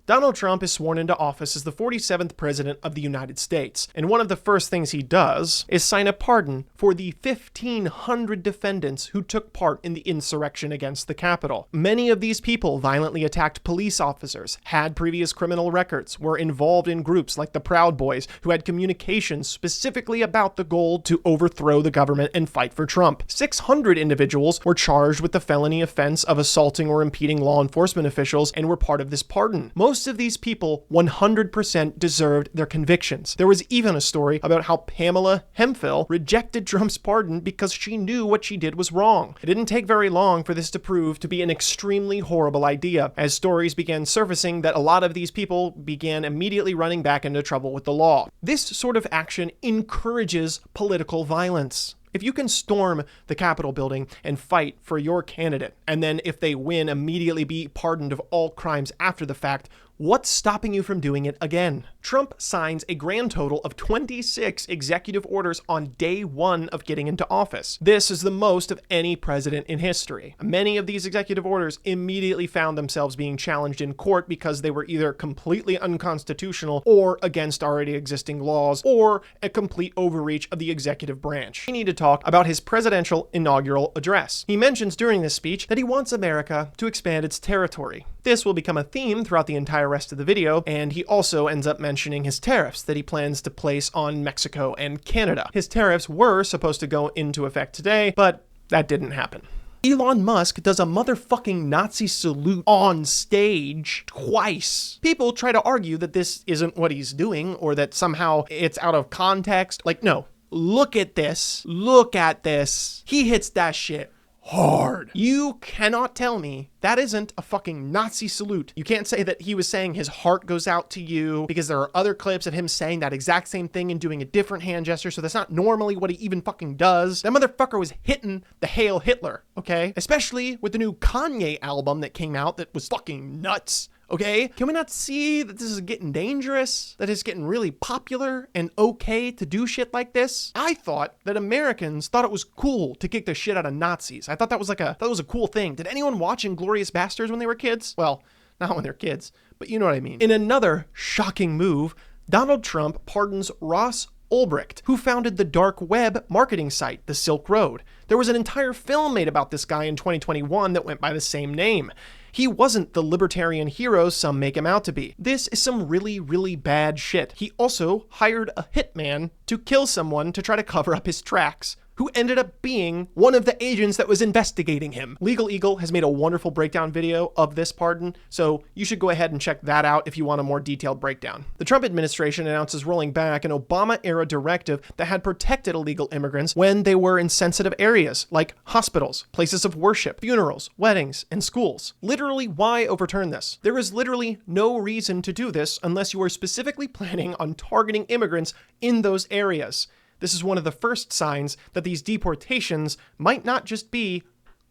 Donald Trump is sworn into office as the 47th president of the United States, and one of the first things he does is sign a pardon for the 1,500 defendants who took part in the insurrection against the Capitol. Many of these people violently attacked police officers, had previous criminal records, were involved in groups like the Proud Boys, who had communications specifically about the goal to overthrow the government and fight for Trump. 600 individuals were charged with the felony offense of assaulting or impeding law enforcement officials and were part of this pardon. Most of these people 100% deserved their convictions. There was even a story about how Pamela Hemphill rejected Trump's pardon because she knew what she did was wrong. It didn't take very long for this to prove to be an extremely horrible idea, as stories began surfacing that a lot of these people began immediately running back into trouble with the law. This sort of action encourages political violence. If you can storm the Capitol building and fight for your candidate, and then if they win, immediately be pardoned of all crimes after the fact, what's stopping you from doing it again? Trump signs a grand total of 26 executive orders on day one of getting into office. This is the most of any president in history. Many of these executive orders immediately found themselves being challenged in court because they were either completely unconstitutional or against already existing laws or a complete overreach of the executive branch. We need to talk about his presidential inaugural address. He mentions during this speech that he wants America to expand its territory. This will become a theme throughout the entire rest of the video, and he also ends up mentioning his tariffs that he plans to place on Mexico and Canada. His tariffs were supposed to go into effect today, but that didn't happen. Elon Musk does a motherfucking Nazi salute on stage twice. People try to argue that this isn't what he's doing or that somehow it's out of context. Like, no, look at this. Look at this. He hits that shit hard. You cannot tell me that isn't a fucking Nazi salute. You can't say that he was saying his heart goes out to you, because there are other clips of him saying that exact same thing and doing a different hand gesture, so that's not normally what he even fucking does. That motherfucker was hitting the Hail Hitler, okay? Especially with the new Kanye album that came out that was fucking nuts. Okay? Can we not see that this is getting dangerous? That it's getting really popular and okay to do shit like this? I thought that Americans thought it was cool to kick the shit out of Nazis. I thought that was a cool thing. Did anyone watch Inglourious Basterds when they were kids? Well, not when they're kids, but you know what I mean. In another shocking move, Donald Trump pardons Ross Ulbricht, who founded the dark web marketing site, the Silk Road. There was an entire film made about this guy in 2021 that went by the same name. He wasn't the libertarian hero some make him out to be. This is some really, really bad shit. He also hired a hitman to kill someone to try to cover up his tracks, who ended up being one of the agents that was investigating him. Legal Eagle has made a wonderful breakdown video of this pardon, so you should go ahead and check that out if you want a more detailed breakdown. The Trump administration announces rolling back an Obama-era directive that had protected illegal immigrants when they were in sensitive areas like hospitals, places of worship, funerals, weddings, and schools. Literally, why overturn this? There is literally no reason to do this unless you are specifically planning on targeting immigrants in those areas. This is one of the first signs that these deportations might not just be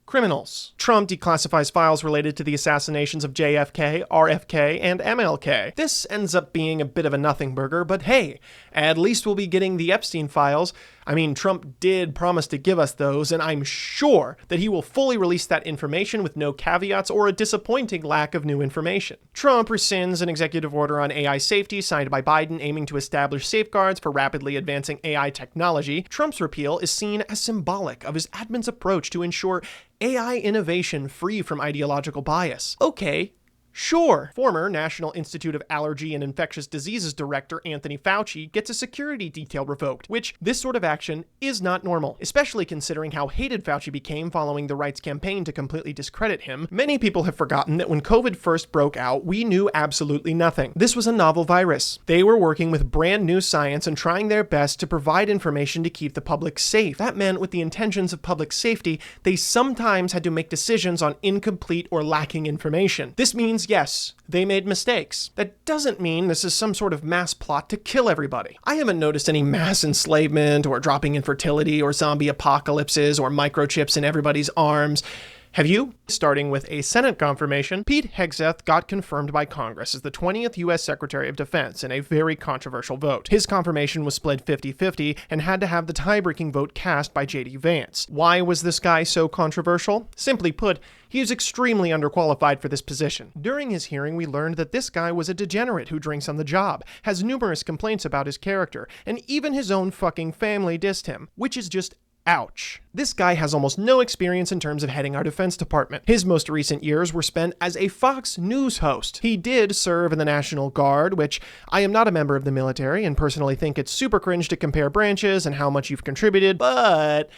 criminals. Trump declassifies files related to the assassinations of JFK, RFK, and MLK. This ends up being a bit of a nothing burger, but hey, at least we'll be getting the Epstein files. I mean, Trump did promise to give us those, and I'm sure that he will fully release that information with no caveats or a disappointing lack of new information. Trump rescinds an executive order on AI safety signed by Biden aiming to establish safeguards for rapidly advancing AI technology. Trump's repeal is seen as symbolic of his admin's approach to ensure AI innovation free from ideological bias. Okay, sure. Former National Institute of Allergy and Infectious Diseases Director Anthony Fauci gets a security detail revoked, which this sort of action is not normal, especially considering how hated Fauci became following the right's campaign to completely discredit him. Many people have forgotten that when COVID first broke out, we knew absolutely nothing. This was a novel virus. They were working with brand new science and trying their best to provide information to keep the public safe. That meant with the intentions of public safety, they sometimes had to make decisions on incomplete or lacking information. This means yes, they made mistakes. That doesn't mean this is some sort of mass plot to kill everybody. I haven't noticed any mass enslavement or dropping infertility or zombie apocalypses or microchips in everybody's arms. Have you? Starting with a Senate confirmation, Pete Hegseth got confirmed by Congress as the 20th U.S. Secretary of Defense in a very controversial vote. His confirmation was split 50-50 and had to have the tie-breaking vote cast by J.D. Vance. Why was this guy so controversial? Simply put, he is extremely underqualified for this position. During his hearing, we learned that this guy was a degenerate who drinks on the job, has numerous complaints about his character, and even his own fucking family dissed him, which is just ouch. This guy has almost no experience in terms of heading our Defense Department. His most recent years were spent as a Fox News host. He did serve in the National Guard, which I am not a member of the military and personally think it's super cringe to compare branches and how much you've contributed, but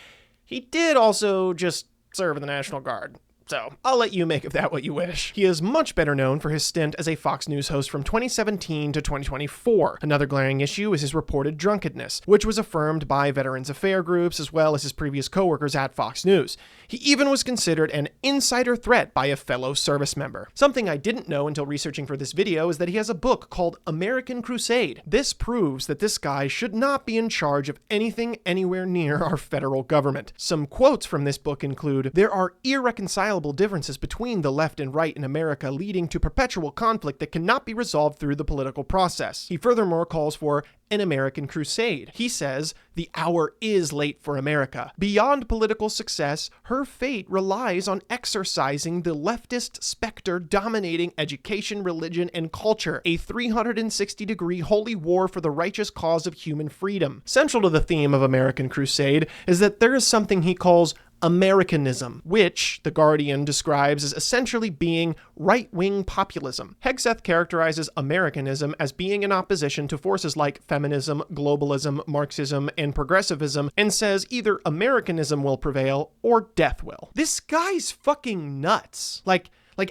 he did also just serve in the National Guard. So, I'll let you make of that what you wish. He is much better known for his stint as a Fox News host from 2017 to 2024. Another glaring issue is his reported drunkenness, which was affirmed by Veterans Affairs groups as well as his previous coworkers at Fox News. He even was considered an insider threat by a fellow service member. Something I didn't know until researching for this video is that he has a book called American Crusade. This proves that this guy should not be in charge of anything anywhere near our federal government. Some quotes from this book include, "There are irreconcilable differences between the left and right in America leading to perpetual conflict that cannot be resolved through the political process." He furthermore calls for an American crusade. He says, "The hour is late for America. Beyond political success, her fate relies on exercising the leftist specter dominating education, religion, and culture, a 360-degree holy war for the righteous cause of human freedom." Central to the theme of American Crusade is that there is something he calls Americanism, which The Guardian describes as essentially being right-wing populism. Hegseth characterizes Americanism as being in opposition to forces like feminism, globalism, Marxism, and progressivism, and says either Americanism will prevail or death will. This guy's fucking nuts. Like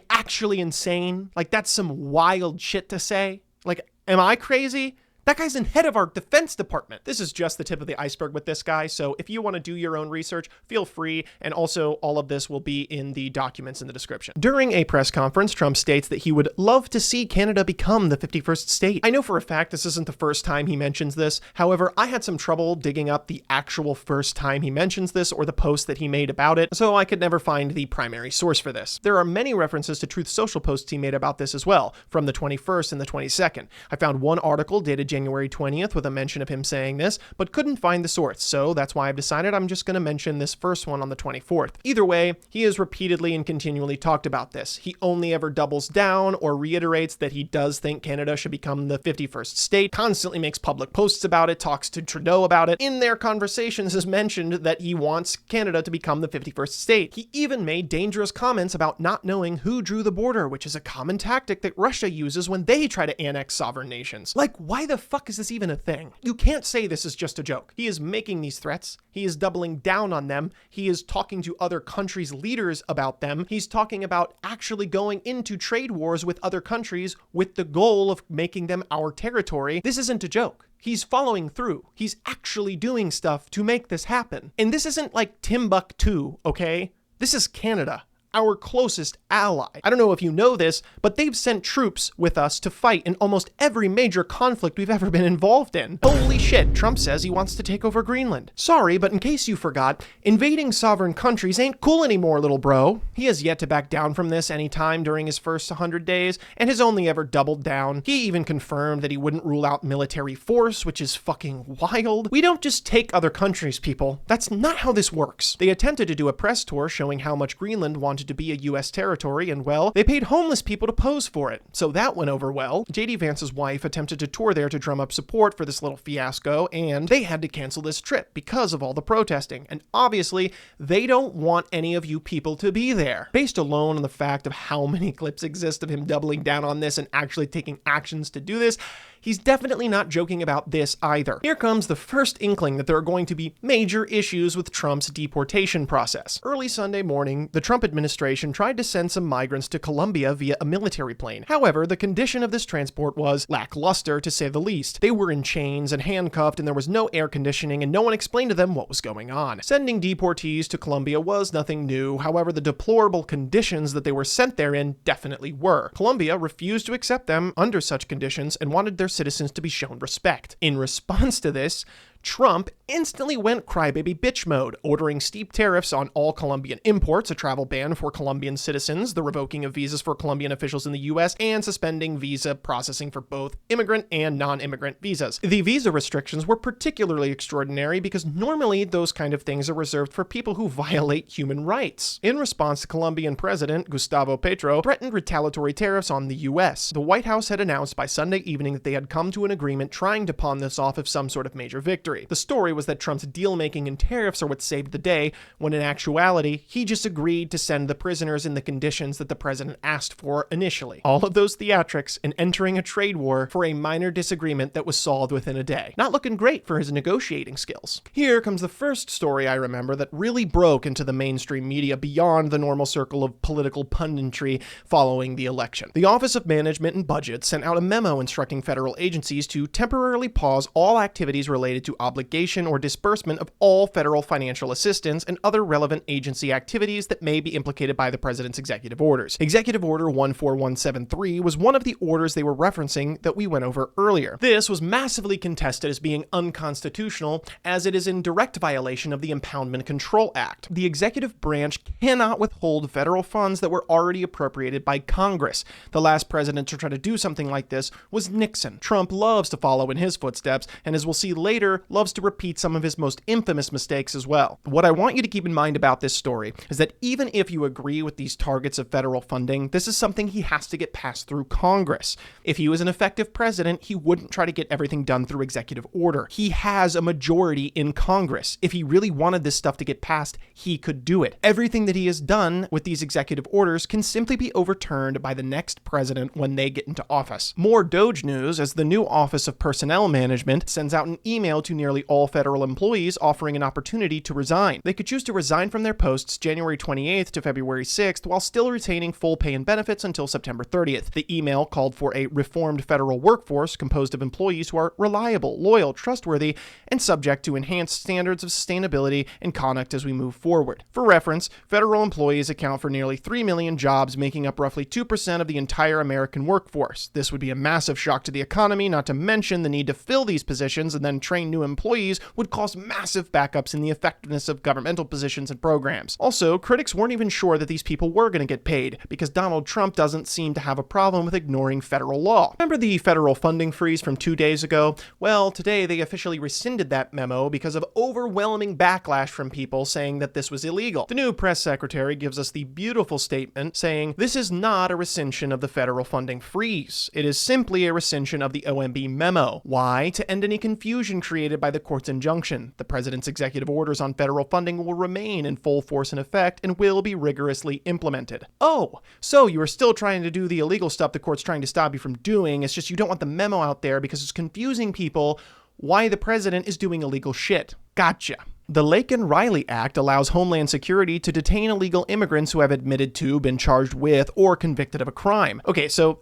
actually insane. Like, that's some wild shit to say. Like, am I crazy? That guy's in head of our Defense Department. This is just the tip of the iceberg with this guy, so if you want to do your own research, feel free, and also all of this will be in the documents in the description. During a press conference, Trump states that he would love to see Canada become the 51st state. I know for a fact this isn't the first time he mentions this, however, I had some trouble digging up the actual first time he mentions this or the post that he made about it, so I could never find the primary source for this. There are many references to Truth Social posts he made about this as well, from the 21st and the 22nd. I found one article dated January 20th with a mention of him saying this, but couldn't find the source, so that's why I've decided I'm just going to mention this first one on the 24th. Either way, he has repeatedly and continually talked about this. He only ever doubles down or reiterates that he does think Canada should become the 51st state, constantly makes public posts about it, talks to Trudeau about it. In their conversations has mentioned that he wants Canada to become the 51st state. He even made dangerous comments about not knowing who drew the border, which is a common tactic that Russia uses when they try to annex sovereign nations. Like, why the fuck is this even a thing? You can't say this is just a joke. He is making these threats. He is doubling down on them. He is talking to other countries' leaders about them. He's talking about actually going into trade wars with other countries with the goal of making them our territory. This isn't a joke. He's following through. He's actually doing stuff to make this happen. And this isn't like Timbuktu, okay? This is Canada, our closest ally. I don't know if you know this, but they've sent troops with us to fight in almost every major conflict we've ever been involved in. Holy shit, Trump says he wants to take over Greenland. Sorry, but in case you forgot, invading sovereign countries ain't cool anymore, little bro. He has yet to back down from this any time during his first 100 days, and has only ever doubled down. He even confirmed that he wouldn't rule out military force, which is fucking wild. We don't just take other countries, people. That's not how this works. They attempted to do a press tour showing how much Greenland wanted to be a US territory, and well, they paid homeless people to pose for it. So that went over well. J.D. Vance's wife attempted to tour there to drum up support for this little fiasco, and they had to cancel this trip because of all the protesting. And obviously, they don't want any of you people to be there. Based alone on the fact of how many clips exist of him doubling down on this and actually taking actions to do this, he's definitely not joking about this either. Here comes the first inkling that there are going to be major issues with Trump's deportation process. Early Sunday morning, the Trump administration tried to send some migrants to Colombia via a military plane. However, the condition of this transport was lackluster, to say the least. They were in chains and handcuffed, and there was no air conditioning, and no one explained to them what was going on. Sending deportees to Colombia was nothing new. However, the deplorable conditions that they were sent there in definitely were. Colombia refused to accept them under such conditions and wanted their citizens to be shown respect. In response to this, Trump instantly went crybaby bitch mode, ordering steep tariffs on all Colombian imports, a travel ban for Colombian citizens, the revoking of visas for Colombian officials in the US, and suspending visa processing for both immigrant and non-immigrant visas. The visa restrictions were particularly extraordinary because normally those kind of things are reserved for people who violate human rights. In response, the Colombian president, Gustavo Petro, threatened retaliatory tariffs on the US. The White House had announced by Sunday evening that they had come to an agreement trying to pawn this off of some sort of major victory. The story was that Trump's deal-making and tariffs are what saved the day, when in actuality, he just agreed to send the prisoners in the conditions that the president asked for initially. All of those theatrics and entering a trade war for a minor disagreement that was solved within a day. Not looking great for his negotiating skills. Here comes the first story I remember that really broke into the mainstream media beyond the normal circle of political punditry following the election. The Office of Management and Budget sent out a memo instructing federal agencies to temporarily pause all activities related to obligation or disbursement of all federal financial assistance and other relevant agency activities that may be implicated by the president's executive orders. Executive Order 14173 was one of the orders they were referencing that we went over earlier. This was massively contested as being unconstitutional, as it is in direct violation of the Impoundment Control Act. The executive branch cannot withhold federal funds that were already appropriated by Congress. The last president to try to do something like this was Nixon. Trump loves to follow in his footsteps, and as we'll see later, loves to repeat some of his most infamous mistakes as well. What I want you to keep in mind about this story is that even if you agree with these targets of federal funding, this is something he has to get passed through Congress. If he was an effective president, he wouldn't try to get everything done through executive order. He has a majority in Congress. If he really wanted this stuff to get passed, he could do it. Everything that he has done with these executive orders can simply be overturned by the next president when they get into office. More Doge news, as the new Office of Personnel Management sends out an email to nearly all federal employees offering an opportunity to resign. They could choose to resign from their posts January 28th to February 6th while still retaining full pay and benefits until September 30th. The email called for a reformed federal workforce composed of employees who are reliable, loyal, trustworthy, and subject to enhanced standards of sustainability and conduct as we move forward. For reference, federal employees account for nearly 3 million jobs, making up roughly 2% of the entire American workforce. This would be a massive shock to the economy, not to mention the need to fill these positions and then train new employees would cause massive backups in the effectiveness of governmental positions and programs. Also, critics weren't even sure that these people were going to get paid, because Donald Trump doesn't seem to have a problem with ignoring federal law. Remember the federal funding freeze from 2 days ago? Well, today they officially rescinded that memo because of overwhelming backlash from people saying that this was illegal. The new press secretary gives us the beautiful statement saying, "This is not a rescission of the federal funding freeze. It is simply a rescission of the OMB memo." Why? To end any confusion created by the court's injunction. The president's executive orders on federal funding will remain in full force and effect and will be rigorously implemented. Oh, so you are still trying to do the illegal stuff the court's trying to stop you from doing. It's just you don't want the memo out there because it's confusing people why the president is doing illegal shit. Gotcha. The Laken-Riley Act allows Homeland Security to detain illegal immigrants who have admitted to, been charged with, or convicted of a crime. Okay, so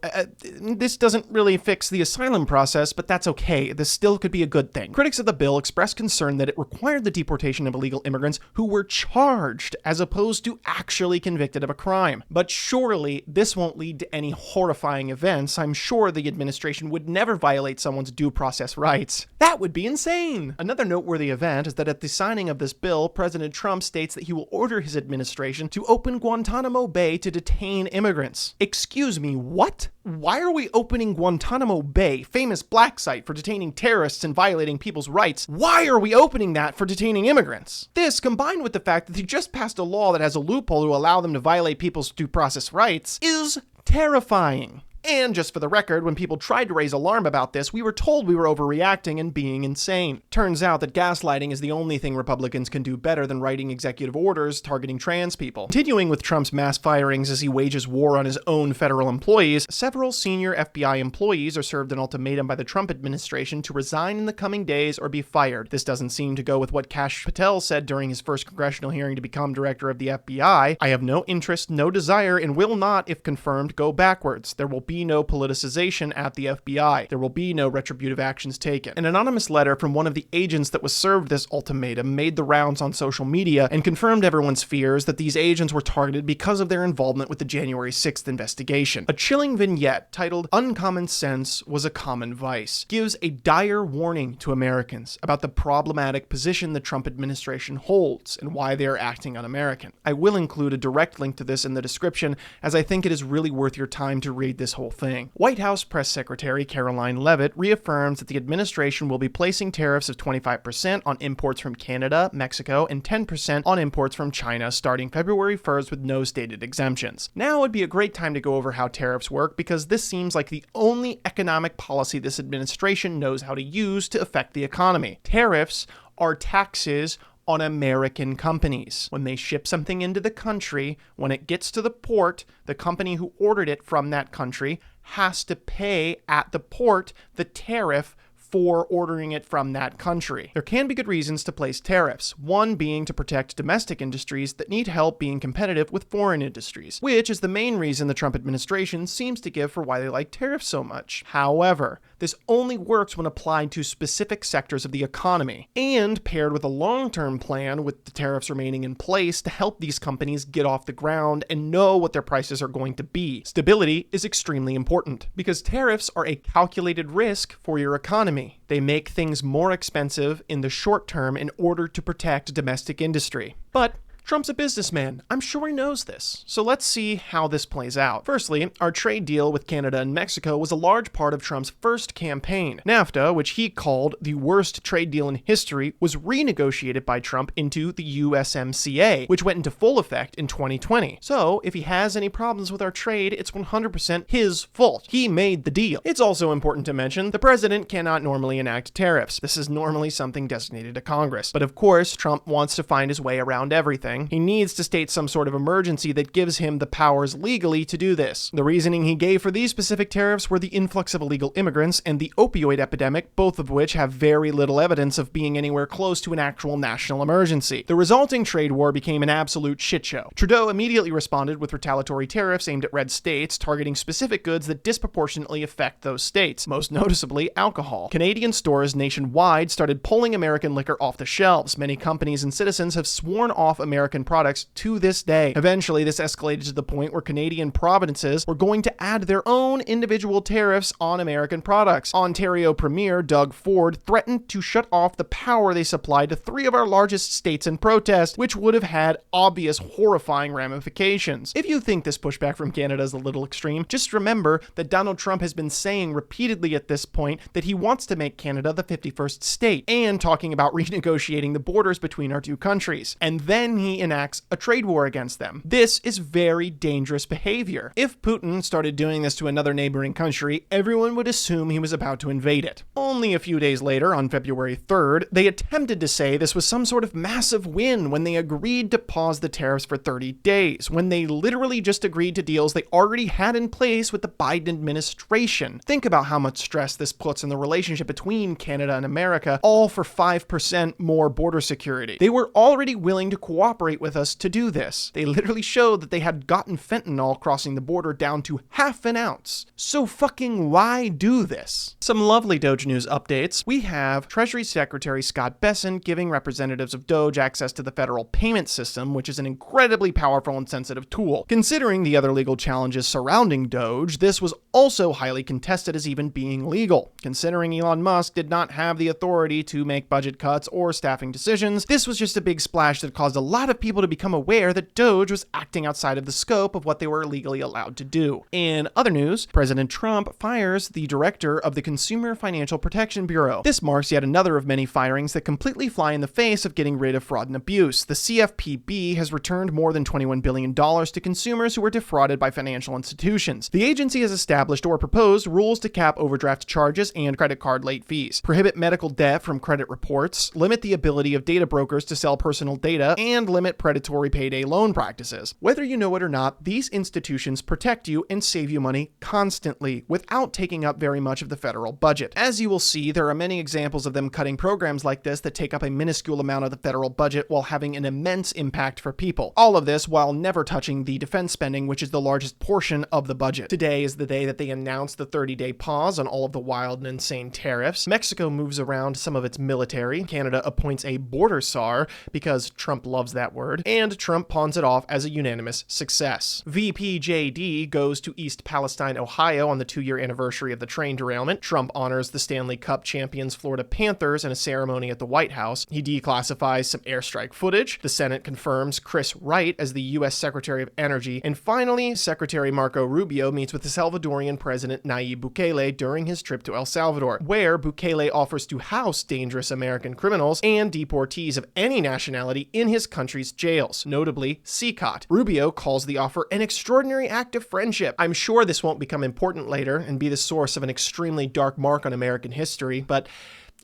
this doesn't really fix the asylum process, but that's okay. This still could be a good thing. Critics of the bill expressed concern that it required the deportation of illegal immigrants who were charged as opposed to actually convicted of a crime. But surely this won't lead to any horrifying events. I'm sure the administration would never violate someone's due process rights. That would be insane. Another noteworthy event is that at the signing of this bill, President Trump states that he will order his administration to open Guantanamo Bay to detain immigrants. Excuse me, what? Why are we opening Guantanamo Bay, famous black site for detaining terrorists and violating people's rights? Why are we opening that for detaining immigrants? This, combined with the fact that he just passed a law that has a loophole to allow them to violate people's due process rights, is terrifying. And just for the record, when people tried to raise alarm about this, we were told we were overreacting and being insane. Turns out that gaslighting is the only thing Republicans can do better than writing executive orders targeting trans people. Continuing with Trump's mass firings as he wages war on his own federal employees, several senior FBI employees are served an ultimatum by the Trump administration to resign in the coming days or be fired. This doesn't seem to go with what Kash Patel said during his first congressional hearing to become director of the FBI. "I have no interest, no desire, and will not, if confirmed, go backwards. There will be be no politicization at the FBI. There will be no retributive actions taken. An anonymous letter from one of the agents that was served this ultimatum made the rounds on social media and confirmed everyone's fears that these agents were targeted because of their involvement with the January 6th investigation. A chilling vignette titled "Uncommon Sense Was a Common Vice" gives a dire warning to Americans about the problematic position the Trump administration holds and why they are acting un-American. I will include a direct link to this in the description, as I think it is really worth your time to read this whole thing. White House Press Secretary Caroline Leavitt reaffirms that the administration will be placing tariffs of 25% on imports from Canada, Mexico, and 10% on imports from China starting February 1st with no stated exemptions. Now would be a great time to go over how tariffs work, because this seems like the only economic policy this administration knows how to use to affect the economy. Tariffs are taxes on American companies. When they ship something into the country, when it gets to the port, the company who ordered it from that country has to pay at the port the tariff for ordering it from that country. There can be good reasons to place tariffs, one being to protect domestic industries that need help being competitive with foreign industries, which is the main reason the Trump administration seems to give for why they like tariffs so much. However, this only works when applied to specific sectors of the economy, and paired with a long-term plan with the tariffs remaining in place to help these companies get off the ground and know what their prices are going to be. Stability is extremely important, because tariffs are a calculated risk for your economy. They make things more expensive in the short term in order to protect domestic industry. But Trump's a businessman. I'm sure he knows this. So let's see how this plays out. Firstly, our trade deal with Canada and Mexico was a large part of Trump's first campaign. NAFTA, which he called the worst trade deal in history, was renegotiated by Trump into the USMCA, which went into full effect in 2020. So if he has any problems with our trade, it's 100% his fault. He made the deal. It's also important to mention the president cannot normally enact tariffs. This is normally something designated to Congress. But of course, Trump wants to find his way around everything. He needs to state some sort of emergency that gives him the powers legally to do this. The reasoning he gave for these specific tariffs were the influx of illegal immigrants and the opioid epidemic, both of which have very little evidence of being anywhere close to an actual national emergency. The resulting trade war became an absolute shitshow. Trudeau immediately responded with retaliatory tariffs aimed at red states, targeting specific goods that disproportionately affect those states, most noticeably alcohol. Canadian stores nationwide started pulling American liquor off the shelves. Many companies and citizens have sworn off American products to this day. Eventually, this escalated to the point where Canadian provinces were going to add their own individual tariffs on American products. Ontario Premier Doug Ford threatened to shut off the power they supplied to 3 of our largest states in protest, which would have had obvious, horrifying ramifications. If you think this pushback from Canada is a little extreme, just remember that Donald Trump has been saying repeatedly at this point that he wants to make Canada the 51st state, and talking about renegotiating the borders between our two countries. And then he enacts a trade war against them. This is very dangerous behavior. If Putin started doing this to another neighboring country, everyone would assume he was about to invade it. Only a few days later, on February 3rd, they attempted to say this was some sort of massive win when they agreed to pause the tariffs for 30 days, when they literally just agreed to deals they already had in place with the Biden administration. Think about how much stress this puts in the relationship between Canada and America, all for 5% more border security. They were already willing to cooperate with us to do this. They literally showed that they had gotten fentanyl crossing the border down to half an ounce. So fucking why do this? Some lovely Doge news updates. We have Treasury Secretary Scott Bessent giving representatives of Doge access to the federal payment system, which is an incredibly powerful and sensitive tool. Considering the other legal challenges surrounding Doge, this was also highly contested as even being legal. Considering Elon Musk did not have the authority to make budget cuts or staffing decisions, this was just a big splash that caused a lot of people to become aware that Doge was acting outside of the scope of what they were legally allowed to do. In other news, President Trump fires the director of the Consumer Financial Protection Bureau. This marks yet another of many firings that completely fly in the face of getting rid of fraud and abuse. The CFPB has returned more than $21 billion to consumers who were defrauded by financial institutions. The agency has established or proposed rules to cap overdraft charges and credit card late fees, prohibit medical debt from credit reports, limit the ability of data brokers to sell personal data, and limit legitimate predatory payday loan practices. Whether you know it or not, these institutions protect you and save you money constantly without taking up very much of the federal budget. As you will see, there are many examples of them cutting programs like this that take up a minuscule amount of the federal budget while having an immense impact for people. All of this while never touching the defense spending, which is the largest portion of the budget. Today is the day that they announced the 30-day pause on all of the wild and insane tariffs. Mexico moves around some of its military. Canada appoints a border czar because Trump loves that word, and Trump pawns it off as a unanimous success. VPJD goes to East Palestine, Ohio on the 2-year anniversary of the train derailment. Trump honors the Stanley Cup champions Florida Panthers in a ceremony at the White House. He declassifies some airstrike footage. The Senate confirms Chris Wright as the U.S. Secretary of Energy. And finally, Secretary Marco Rubio meets with the Salvadorian President Nayib Bukele during his trip to El Salvador, where Bukele offers to house dangerous American criminals and deportees of any nationality in his country's jails, notably CCOT. Rubio calls the offer an extraordinary act of friendship. I'm sure this won't become important later and be the source of an extremely dark mark on American history, but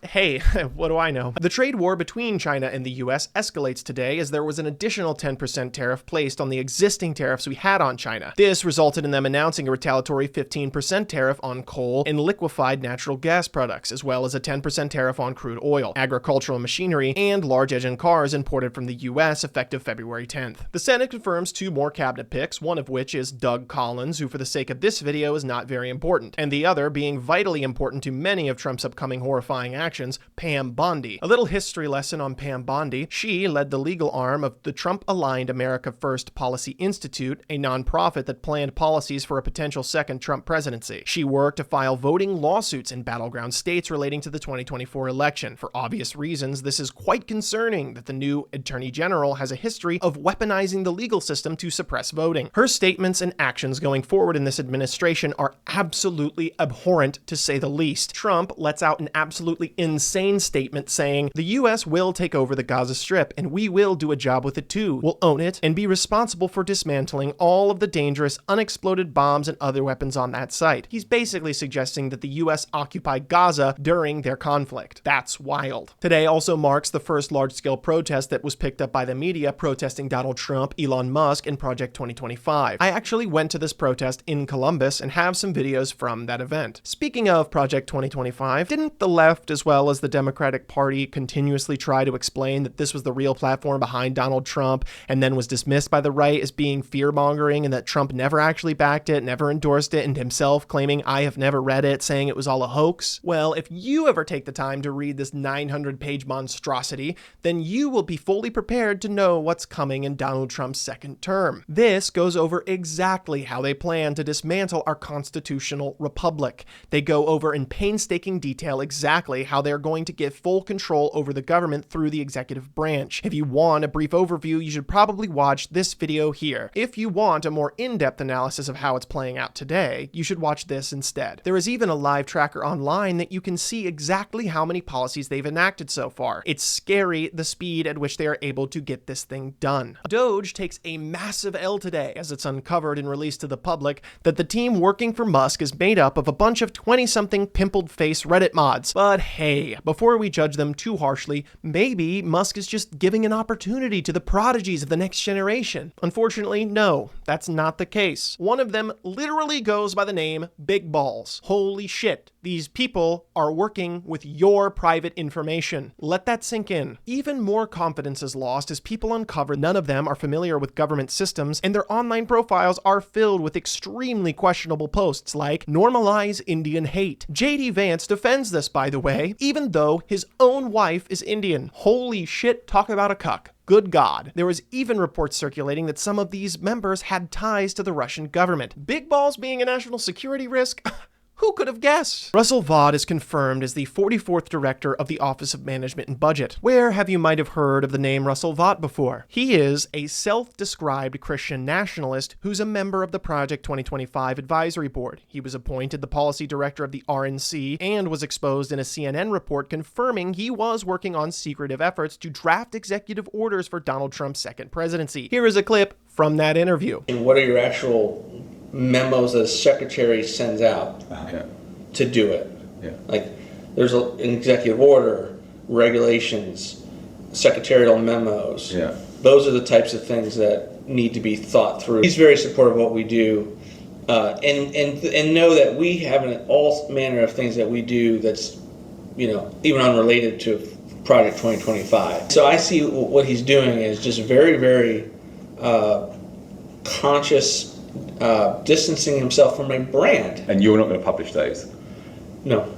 hey, what do I know? The trade war between China and the US escalates today as there was an additional 10% tariff placed on the existing tariffs we had on China. This resulted in them announcing a retaliatory 15% tariff on coal and liquefied natural gas products, as well as a 10% tariff on crude oil, agricultural machinery, and large engine cars imported from the US effective February 10th. The Senate confirms 2 more cabinet picks, one of which is Doug Collins, who for the sake of this video is not very important, and the other being vitally important to many of Trump's upcoming horrifying actions, Pam Bondi. A little history lesson on Pam Bondi. She led the legal arm of the Trump-aligned America First Policy Institute, a nonprofit that planned policies for a potential second Trump presidency. She worked to file voting lawsuits in battleground states relating to the 2024 election. For obvious reasons, this is quite concerning that the new Attorney General has a history of weaponizing the legal system to suppress voting. Her statements and actions going forward in this administration are absolutely abhorrent, to say the least. Trump lets out an absolutely insane statement saying, "The US will take over the Gaza Strip, and we will do a job with it too. We'll own it and be responsible for dismantling all of the dangerous, unexploded bombs and other weapons on that site." He's basically suggesting that the US occupied Gaza during their conflict. That's wild. Today also marks the first large-scale protest that was picked up by the media protesting Donald Trump, Elon Musk, and Project 2025. I actually went to this protest in Columbus and have some videos from that event. Speaking of Project 2025, didn't the left as well as the Democratic Party continuously try to explain that this was the real platform behind Donald Trump and then was dismissed by the right as being fear-mongering and that Trump never actually backed it, never endorsed it, and himself claiming, "I have never read it," saying it was all a hoax? Well, if you ever take the time to read this 900-page monstrosity, then you will be fully prepared to know what's coming in Donald Trump's second term. This goes over exactly how they plan to dismantle our constitutional republic. They go over in painstaking detail exactly how they're going to get full control over the government through the executive branch. If you want a brief overview, you should probably watch this video here. If you want a more in-depth analysis of how it's playing out today, you should watch this instead. There is even a live tracker online that you can see exactly how many policies they've enacted so far. It's scary the speed at which they are able to get this thing done. Doge takes a massive L today as it's uncovered and released to the public that the team working for Musk is made up of a bunch of 20-something pimpled face Reddit mods. But hey, before we judge them too harshly, maybe Musk is just giving an opportunity to the prodigies of the next generation. Unfortunately, no, that's not the case. One of them literally goes by the name Big Balls. Holy shit, these people are working with your private information. Let that sink in. Even more confidence is lost as people uncover none of them are familiar with government systems and their online profiles are filled with extremely questionable posts like "normalize Indian hate." JD Vance defends this, by the way, even though his own wife is Indian. Holy shit, talk about a cuck. Good God. There was even reports circulating that some of these members had ties to the Russian government. Big Balls being a national security risk? Who could have guessed? Russell Vought is confirmed as the 44th director of the Office of Management and Budget. Where have you might have heard of the name Russell Vought before? He is a self-described Christian nationalist who's a member of the Project 2025 Advisory Board. He was appointed the policy director of the RNC and was exposed in a CNN report confirming he was working on secretive efforts to draft executive orders for Donald Trump's second presidency. Here is a clip from that interview. And what are your actual memos that a secretary sends out to do it? Like, there's an executive order, regulations, secretarial memos. Those are the types of things that need to be thought through. He's very supportive of what we do, and know that we have all manner of things that we do that's, even unrelated to Project 2025. So I see what he's doing is just very, very conscious, distancing himself from a brand. And you're not going to publish those? No.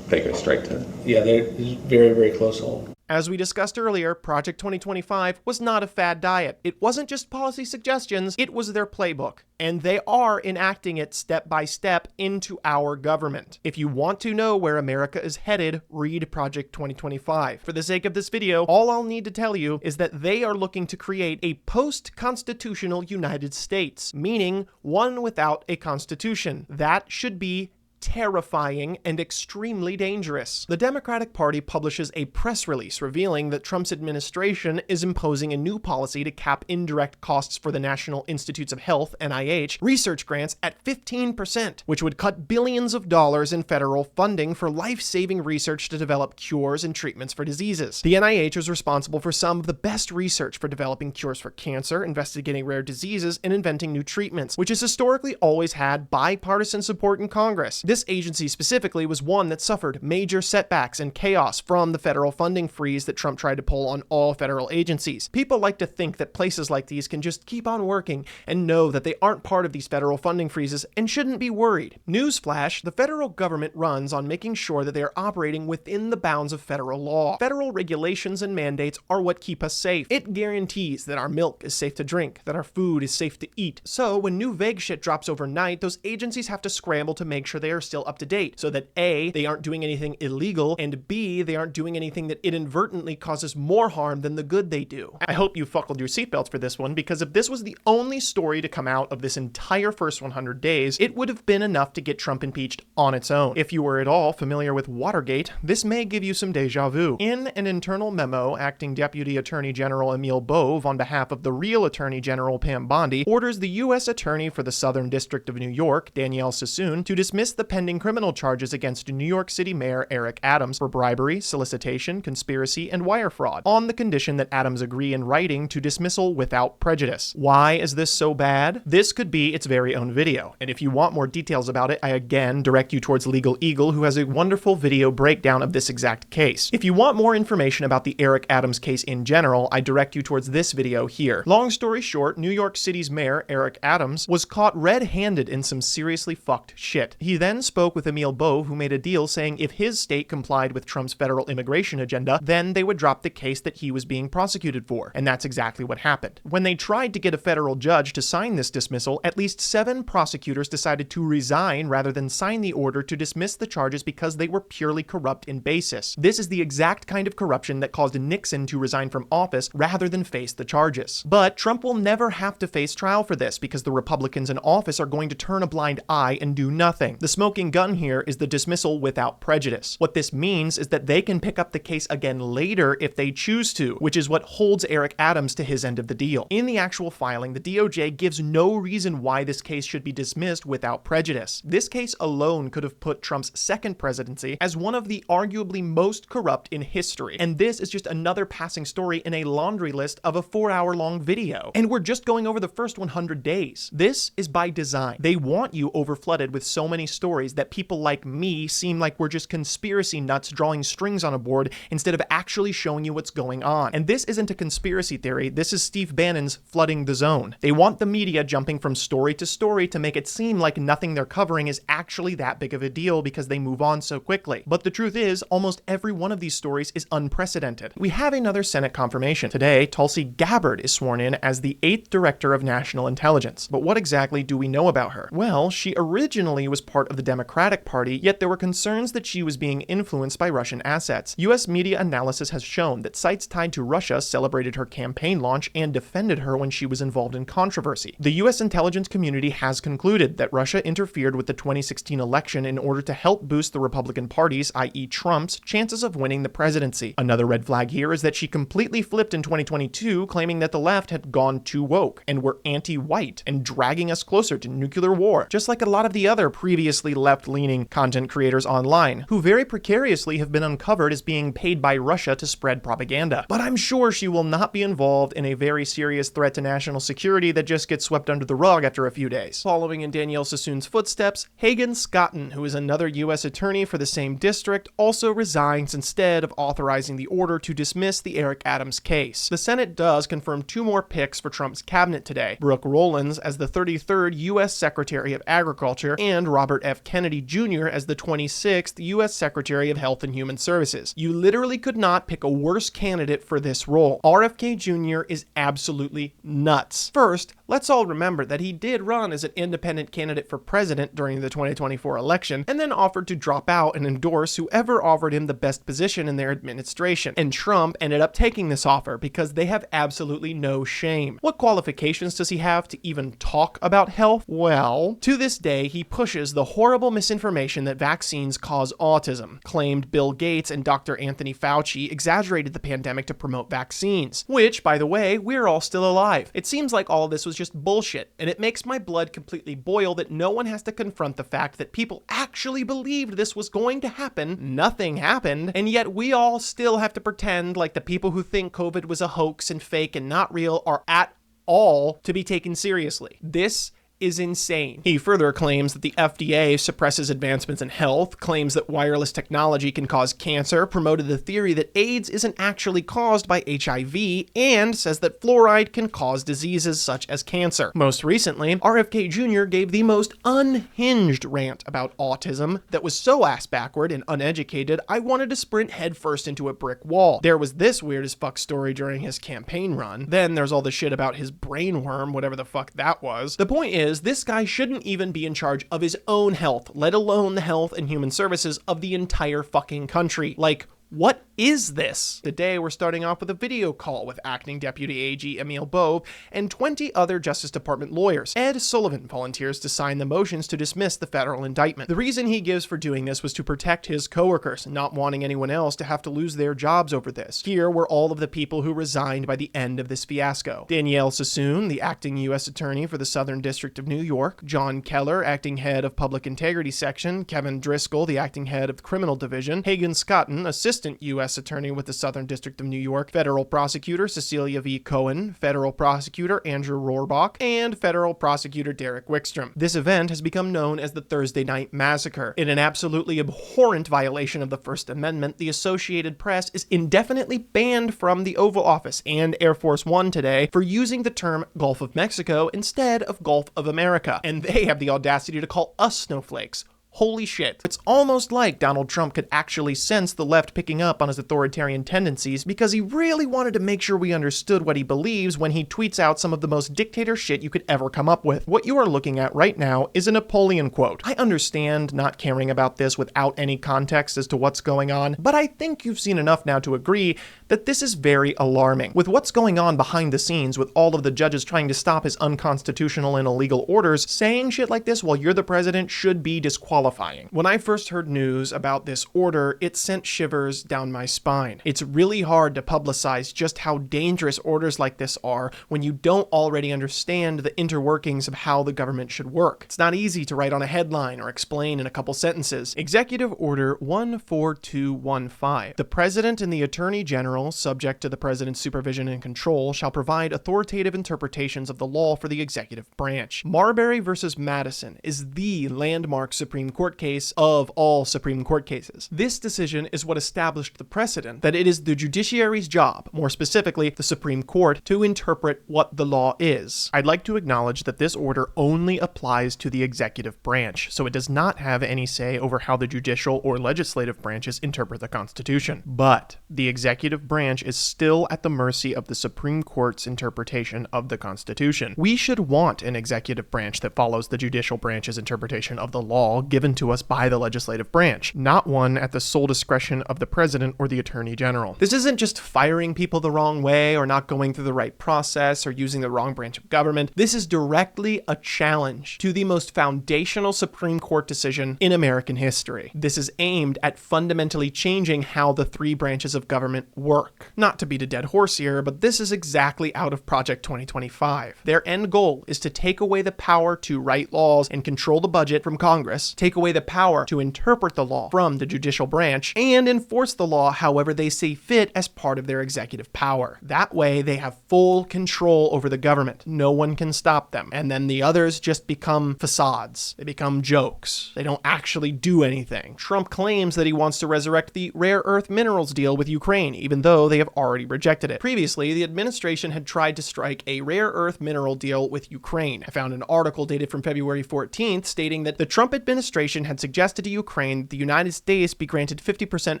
They go straight to... Yeah, they're very, very close hold. As we discussed earlier, Project 2025 was not a fad diet. It wasn't just policy suggestions, it was their playbook. And they are enacting it step by step into our government. If you want to know where America is headed, read Project 2025. For the sake of this video, all I'll need to tell you is that they are looking to create a post-constitutional United States, meaning one without a constitution. That should be terrifying and extremely dangerous. The Democratic Party publishes a press release revealing that Trump's administration is imposing a new policy to cap indirect costs for the National Institutes of Health, NIH, research grants at 15%, which would cut billions of dollars in federal funding for life-saving research to develop cures and treatments for diseases. The NIH is responsible for some of the best research for developing cures for cancer, investigating rare diseases, and inventing new treatments, which has historically always had bipartisan support in Congress. This agency specifically was one that suffered major setbacks and chaos from the federal funding freeze that Trump tried to pull on all federal agencies. People like to think that places like these can just keep on working and know that they aren't part of these federal funding freezes and shouldn't be worried. Newsflash, the federal government runs on making sure that they are operating within the bounds of federal law. Federal regulations and mandates are what keep us safe. It guarantees that our milk is safe to drink, that our food is safe to eat. So when new vague shit drops overnight, those agencies have to scramble to make sure they are still up to date, so that A, they aren't doing anything illegal, and B, they aren't doing anything that inadvertently causes more harm than the good they do. I hope you buckled your seatbelts for this one, because if this was the only story to come out of this entire first 100 days, it would have been enough to get Trump impeached on its own. If you were at all familiar with Watergate, this may give you some deja vu. In an internal memo, Acting Deputy Attorney General Emil Bove, on behalf of the real Attorney General Pam Bondi, orders the U.S. Attorney for the Southern District of New York, Danielle Sassoon, to dismiss the pending criminal charges against New York City Mayor Eric Adams for bribery, solicitation, conspiracy, and wire fraud, on the condition that Adams agree in writing to dismissal without prejudice. Why is this so bad? This could be its very own video, and if you want more details about it, I again direct you towards Legal Eagle, who has a wonderful video breakdown of this exact case. If you want more information about the Eric Adams case in general, I direct you towards this video here. Long story short, New York City's Mayor Eric Adams was caught red-handed in some seriously fucked shit. He then spoke with Emil Bove, who made a deal saying if his state complied with Trump's federal immigration agenda, then they would drop the case that he was being prosecuted for. And that's exactly what happened. When they tried to get a federal judge to sign this dismissal, at least 7 prosecutors decided to resign rather than sign the order to dismiss the charges because they were purely corrupt in basis. This is the exact kind of corruption that caused Nixon to resign from office rather than face the charges. But Trump will never have to face trial for this because the Republicans in office are going to turn a blind eye and do nothing. The smoking gun here is the dismissal without prejudice. What this means is that they can pick up the case again later if they choose to, which is what holds Eric Adams to his end of the deal. In the actual filing, the DOJ gives no reason why this case should be dismissed without prejudice. This case alone could have put Trump's second presidency as one of the arguably most corrupt in history. And this is just another passing story in a laundry list of a 4-hour-long video. And we're just going over the first 100 days. This is by design. They want you overflooded with so many stories that people like me seem like we're just conspiracy nuts drawing strings on a board instead of actually showing you what's going on. And this isn't a conspiracy theory, this is Steve Bannon's flooding the zone. They want the media jumping from story to story to make it seem like nothing they're covering is actually that big of a deal because they move on so quickly. But the truth is, almost every one of these stories is unprecedented. We have another Senate confirmation. Today, Tulsi Gabbard is sworn in as the 8th Director of National Intelligence. But what exactly do we know about her? Well, she originally was part of the Democratic Party, yet there were concerns that she was being influenced by Russian assets. U.S. media analysis has shown that sites tied to Russia celebrated her campaign launch and defended her when she was involved in controversy. The U.S. intelligence community has concluded that Russia interfered with the 2016 election in order to help boost the Republican Party's, i.e. Trump's, chances of winning the presidency. Another red flag here is that she completely flipped in 2022, claiming that the left had gone too woke and were anti-white and dragging us closer to nuclear war, just like a lot of the other previously especially left-leaning content creators online, who very precariously have been uncovered as being paid by Russia to spread propaganda. But I'm sure she will not be involved in a very serious threat to national security that just gets swept under the rug after a few days. Following in Danielle Sassoon's footsteps, Hagen Scotton, who is another U.S. attorney for the same district, also resigns instead of authorizing the order to dismiss the Eric Adams case. The Senate does confirm 2 more picks for Trump's cabinet today: Brooke Rollins as the 33rd U.S. Secretary of Agriculture and Robert F. Kennedy Jr. as the 26th U.S. Secretary of Health and Human Services. You literally could not pick a worse candidate for this role. RFK Jr. is absolutely nuts. First, let's all remember that he did run as an independent candidate for president during the 2024 election, and then offered to drop out and endorse whoever offered him the best position in their administration. And Trump ended up taking this offer because they have absolutely no shame. What qualifications does he have to even talk about health? Well, to this day, he pushes the horrible misinformation that vaccines cause autism, claimed Bill Gates and Dr. Anthony Fauci exaggerated the pandemic to promote vaccines, which, by the way, we're all still alive. It seems like all of this was just bullshit, and it makes my blood completely boil that no one has to confront the fact that people actually believed this was going to happen, nothing happened, and yet we all still have to pretend like the people who think COVID was a hoax and fake and not real are at all to be taken seriously. This is insane. He further claims that the FDA suppresses advancements in health, claims that wireless technology can cause cancer, promoted the theory that AIDS isn't actually caused by HIV, and says that fluoride can cause diseases such as cancer. Most recently, RFK Jr. gave the most unhinged rant about autism that was so ass-backward and uneducated, I wanted to sprint headfirst into a brick wall. There was this weird as fuck story during his campaign run. Then there's all the shit about his brainworm, whatever the fuck that was. The point is, this guy shouldn't even be in charge of his own health, let alone the health and human services of the entire fucking country. Like, what is this? Today, we're starting off with a video call with Acting Deputy AG Emil Bove and 20 other Justice Department lawyers. Ed Sullivan volunteers to sign the motions to dismiss the federal indictment. The reason he gives for doing this was to protect his coworkers, not wanting anyone else to have to lose their jobs over this. Here were all of the people who resigned by the end of this fiasco: Danielle Sassoon, the acting U.S. Attorney for the Southern District of New York; John Keller, acting head of Public Integrity Section; Kevin Driscoll, the acting head of the Criminal Division; Hagen Scotton, Assistant U.S. Attorney with the Southern District of New York; Federal Prosecutor Cecilia V. Cohen; Federal Prosecutor Andrew Rohrbach; and Federal Prosecutor Derek Wickstrom. This event has become known as the Thursday Night Massacre. In an absolutely abhorrent violation of the First Amendment, the Associated Press is indefinitely banned from the Oval Office and Air Force One today for using the term Gulf of Mexico instead of Gulf of America. And they have the audacity to call us snowflakes. Holy shit. It's almost like Donald Trump could actually sense the left picking up on his authoritarian tendencies because he really wanted to make sure we understood what he believes when he tweets out some of the most dictator shit you could ever come up with. What you are looking at right now is a Napoleon quote. I understand not caring about this without any context as to what's going on, but I think you've seen enough now to agree that this is very alarming. With what's going on behind the scenes, with all of the judges trying to stop his unconstitutional and illegal orders, saying shit like this while you're the president should be disqualified. When I first heard news about this order, it sent shivers down my spine. It's really hard to publicize just how dangerous orders like this are when you don't already understand the interworkings of how the government should work. It's not easy to write on a headline or explain in a couple sentences. Executive Order 14215. The President and the Attorney General, subject to the President's supervision and control, shall provide authoritative interpretations of the law for the executive branch. Marbury versus Madison is the landmark Supreme Court case of all Supreme Court cases. This decision is what established the precedent that it is the judiciary's job, more specifically the Supreme Court, to interpret what the law is. I'd like to acknowledge that this order only applies to the executive branch, so it does not have any say over how the judicial or legislative branches interpret the Constitution. But the executive branch is still at the mercy of the Supreme Court's interpretation of the Constitution. We should want an executive branch that follows the judicial branch's interpretation of the law given to us by the legislative branch, not one at the sole discretion of the president or the attorney general. This isn't just firing people the wrong way or not going through the right process or using the wrong branch of government. This is directly a challenge to the most foundational Supreme Court decision in American history. This is aimed at fundamentally changing how the three branches of government work. Not to beat a dead horse here, but this is exactly out of Project 2025. Their end goal is to take away the power to write laws and control the budget from Congress, take take away the power to interpret the law from the judicial branch, and enforce the law however they see fit as part of their executive power. That way, they have full control over the government. No one can stop them. And then the others just become facades. They become jokes. They don't actually do anything. Trump claims that he wants to resurrect the rare earth minerals deal with Ukraine, even though they have already rejected it. Previously, the administration had tried to strike a rare earth mineral deal with Ukraine. I found an article dated from February 14th stating that the Trump administration had suggested to Ukraine that the United States be granted 50%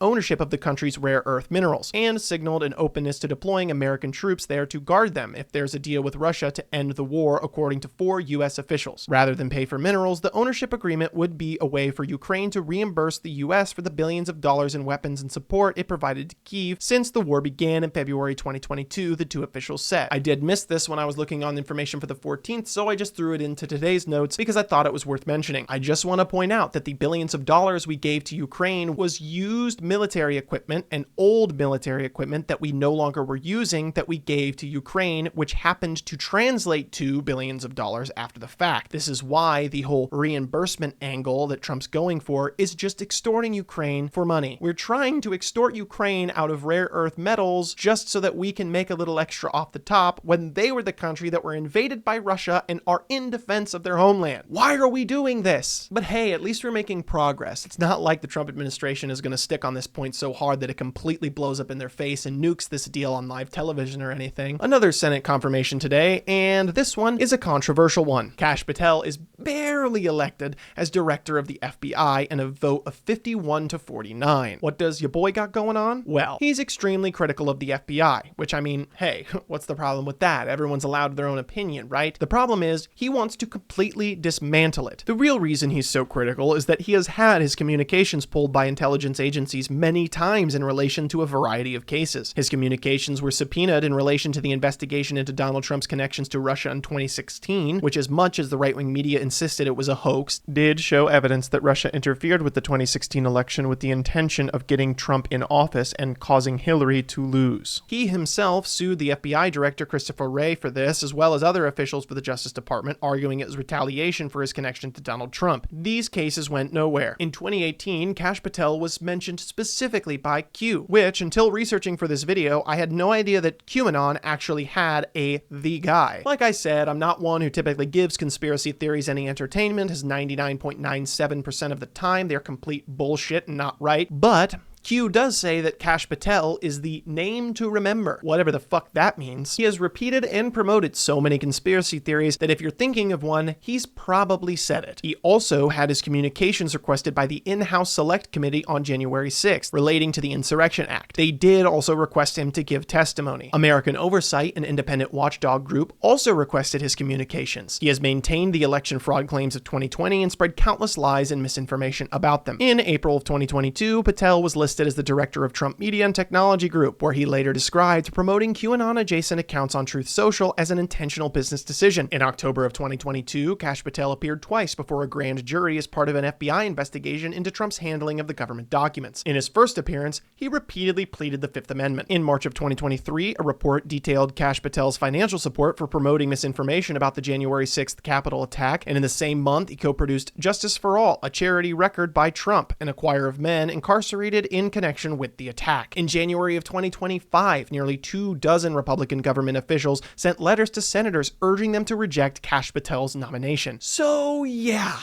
ownership of the country's rare earth minerals, and signaled an openness to deploying American troops there to guard them if there's a deal with Russia to end the war, according to 4 U.S. officials. Rather than pay for minerals, the ownership agreement would be a way for Ukraine to reimburse the U.S. for the billions of dollars in weapons and support it provided to Kyiv since the war began in February 2022, the 2 officials said. I did miss this when I was looking on information for the 14th, so I just threw it into today's notes because I thought it was worth mentioning. I just want to point out that the billions of dollars we gave to Ukraine was used military equipment and old military equipment that we no longer were using that we gave to Ukraine, which happened to translate to billions of dollars after the fact. This is why the whole reimbursement angle that Trump's going for is just extorting Ukraine for money. We're trying to extort Ukraine out of rare earth metals just so that we can make a little extra off the top when they were the country that were invaded by Russia and are in defense of their homeland. Why are we doing this? But hey, at least we're making progress. It's not like the Trump administration is going to stick on this point so hard that it completely blows up in their face and nukes this deal on live television or anything. Another Senate confirmation today, and this one is a controversial one. Kash Patel is barely elected as director of the FBI in a vote of 51 to 49. What does your boy got going on? Well, he's extremely critical of the FBI, which I mean, hey, what's the problem with that? Everyone's allowed their own opinion, right? The problem is he wants to completely dismantle it. The real reason he's so critical is that he has had his communications pulled by intelligence agencies many times in relation to a variety of cases. His communications were subpoenaed in relation to the investigation into Donald Trump's connections to Russia in 2016, which, as much as the right-wing media insisted it was a hoax, did show evidence that Russia interfered with the 2016 election with the intention of getting Trump in office and causing Hillary to lose. He himself sued the FBI director Christopher Wray for this, as well as other officials for the Justice Department, arguing it was retaliation for his connection to Donald Trump. These cases went nowhere. In 2018, Kash Patel was mentioned specifically by Q, which, until researching for this video, I had no idea that QAnon actually had a "the guy." Like I said, I'm not one who typically gives conspiracy theories any entertainment, as 99.97% of the time they're complete bullshit and not right, but Q does say that Kash Patel is the name to remember, whatever the fuck that means. He has repeated and promoted so many conspiracy theories that if you're thinking of one, he's probably said it. He also had his communications requested by the in-house select committee on January 6th, relating to the Insurrection Act. They did also request him to give testimony. American Oversight, an independent watchdog group, also requested his communications. He has maintained the election fraud claims of 2020 and spread countless lies and misinformation about them. In April of 2022, Patel was listed as the director of Trump Media and Technology Group, where he later described promoting QAnon-adjacent accounts on Truth Social as an intentional business decision. In October of 2022, Kash Patel appeared twice before a grand jury as part of an FBI investigation into Trump's handling of the government documents. In his first appearance, he repeatedly pleaded the Fifth Amendment. In March of 2023, a report detailed Kash Patel's financial support for promoting misinformation about the January 6th Capitol attack, and in the same month, he co-produced Justice for All, a charity record by Trump, and a choir of men incarcerated in connection with the attack. In January of 2025, nearly 24 Republican government officials sent letters to senators urging them to reject Kash Patel's nomination. So yeah,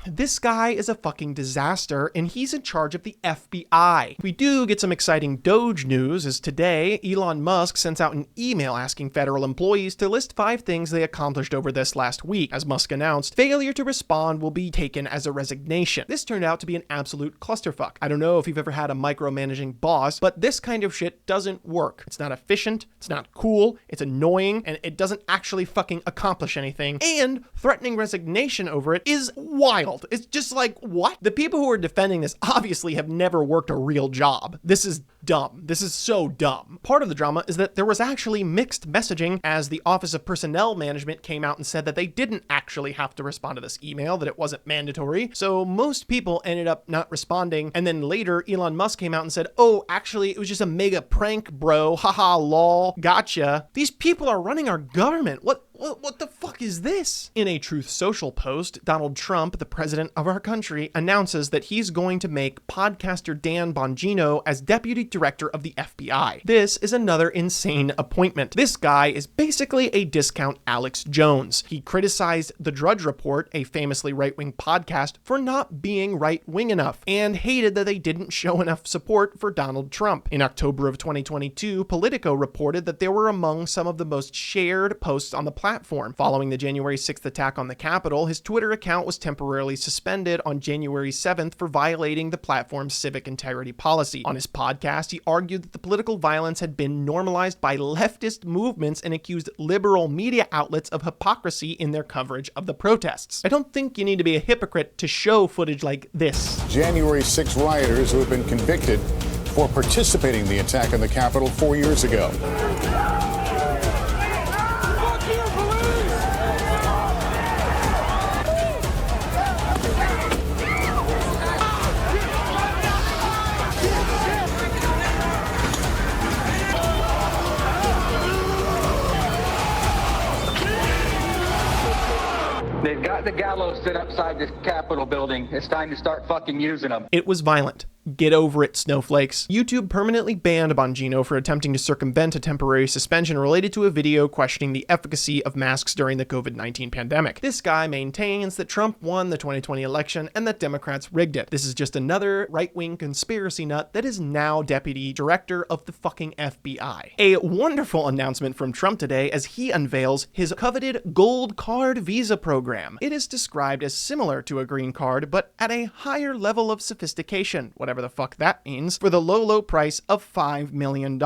this guy is a fucking disaster, and he's in charge of the FBI. We do get some exciting Doge news, as today, Elon Musk sends out an email asking federal employees to list 5 things they accomplished over this last week. As Musk announced, failure to respond will be taken as a resignation. This turned out to be an absolute clusterfuck. I don't know if you've ever had a micromanaging boss, but this kind of shit doesn't work. It's not efficient, it's not cool, it's annoying, and it doesn't actually fucking accomplish anything, and threatening resignation over it is wild. It's just like, what? The people who are defending this obviously have never worked a real job. This is dumb. This is so dumb. Part of the drama is that there was actually mixed messaging, as the Office of Personnel Management came out and said that they didn't actually have to respond to this email, that it wasn't mandatory. So most people ended up not responding. And then later, Elon Musk came out and said, oh, actually, it was just a mega prank, bro. Haha, lol. Gotcha. These people are running our government. What What the fuck is this? In a Truth Social post, Donald Trump, the president of our country, announces that he's going to make podcaster Dan Bongino as deputy director of the FBI. This is another insane appointment. This guy is basically a discount Alex Jones. He criticized The Drudge Report, a famously right-wing podcast, for not being right-wing enough, and hated that they didn't show enough support for Donald Trump. In October of 2022, Politico reported that they were among some of the most shared posts on the platform. Following the January 6th attack on the Capitol, his Twitter account was temporarily suspended on January 7th for violating the platform's civic integrity policy. On his podcast, he argued that the political violence had been normalized by leftist movements and accused liberal media outlets of hypocrisy in their coverage of the protests. I don't think you need to be a hypocrite to show footage like this. January 6 rioters who have been convicted for participating in the attack on the Capitol 4 years ago. They've got the gallows set outside this Capitol building. It's time to start fucking using them. It was violent. Get over it, snowflakes. YouTube permanently banned Bongino for attempting to circumvent a temporary suspension related to a video questioning the efficacy of masks during the COVID-19 pandemic. This guy maintains that Trump won the 2020 election and that Democrats rigged it. This is just another right-wing conspiracy nut that is now deputy director of the fucking FBI. A wonderful announcement from Trump today as he unveils his coveted gold card visa program. It is described as similar to a green card, but at a higher level of sophistication, whatever the fuck that means, for the low price of $5 million.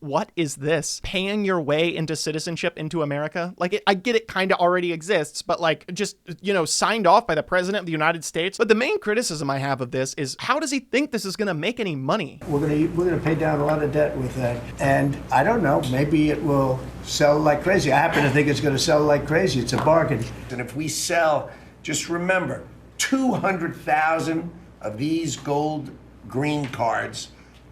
What is this? Paying your way into citizenship into America? Like, I get it kind of already exists, but like, just, signed off by the president of the United States. But the main criticism I have of this is, how does he think this is going to make any money? We're gonna pay down a lot of debt with that. And I don't know, maybe it will sell like crazy. I happen to think it's going to sell like crazy. It's a bargain. And if we sell, just remember, 200,000 of these gold green cards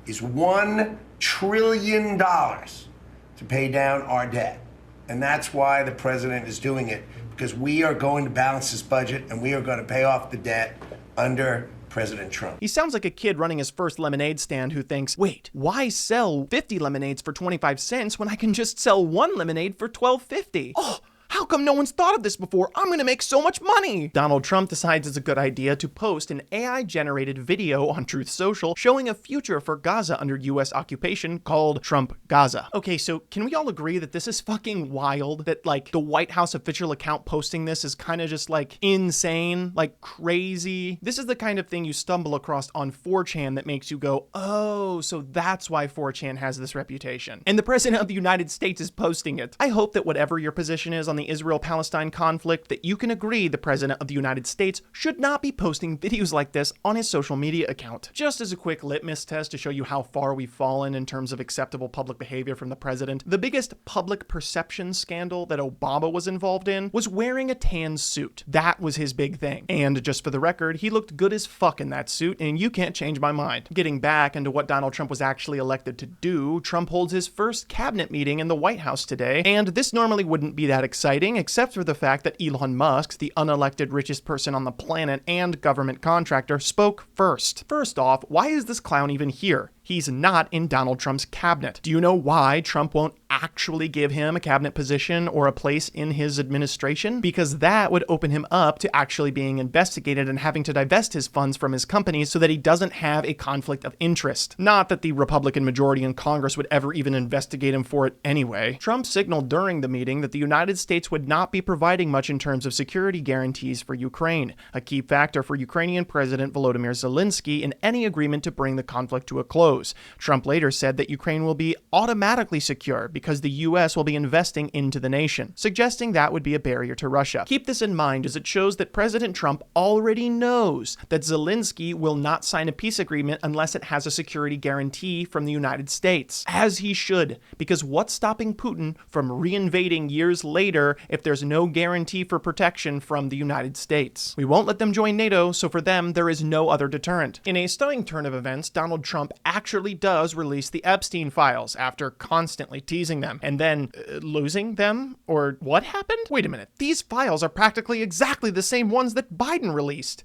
is $1 trillion to pay down our debt. And that's why the president is doing it, because we are going to balance this budget and we are going to pay off the debt under President Trump. He sounds like a kid running his first lemonade stand who thinks, wait, why sell 50 lemonades for 25 cents when I can just sell one lemonade for $12.50? Oh, how come no one's thought of this before? I'm gonna make so much money! Donald Trump decides it's a good idea to post an AI-generated video on Truth Social showing a future for Gaza under US occupation called Trump Gaza. Okay, so can we all agree that this is fucking wild? That, like, the White House official account posting this is kind of just, like, insane, like, crazy. This is the kind of thing you stumble across on 4chan that makes you go, oh, so that's why 4chan has this reputation. And the president of the United States is posting it. I hope that whatever your position is on the Israel-Palestine conflict, that you can agree the president of the United States should not be posting videos like this on his social media account. Just as a quick litmus test to show you how far we've fallen in terms of acceptable public behavior from the president, the biggest public perception scandal that Obama was involved in was wearing a tan suit. That was his big thing. And just for the record, he looked good as fuck in that suit, and you can't change my mind. Getting back into what Donald Trump was actually elected to do, Trump holds his first cabinet meeting in the White House today, and this normally wouldn't be that exciting, except for the fact that Elon Musk, the unelected richest person on the planet and government contractor, spoke first. First off, why is this clown even here? He's not in Donald Trump's cabinet. Do you know why Trump won't actually give him a cabinet position or a place in his administration? Because that would open him up to actually being investigated and having to divest his funds from his companies so that he doesn't have a conflict of interest. Not that the Republican majority in Congress would ever even investigate him for it anyway. Trump signaled during the meeting that the United States would not be providing much in terms of security guarantees for Ukraine, a key factor for Ukrainian President Volodymyr Zelensky in any agreement to bring the conflict to a close. Trump later said that Ukraine will be automatically secure because the US will be investing into the nation, suggesting that would be a barrier to Russia. Keep this in mind as it shows that President Trump already knows that Zelensky will not sign a peace agreement unless it has a security guarantee from the United States. As he should, because what's stopping Putin from reinvading years later if there's no guarantee for protection from the United States? We won't let them join NATO, so for them, there is no other deterrent. In a stunning turn of events, Donald Trump actually actually does release the Epstein files after constantly teasing them and then losing them? Or what happened? Wait a minute. These files are practically exactly the same ones that Biden released.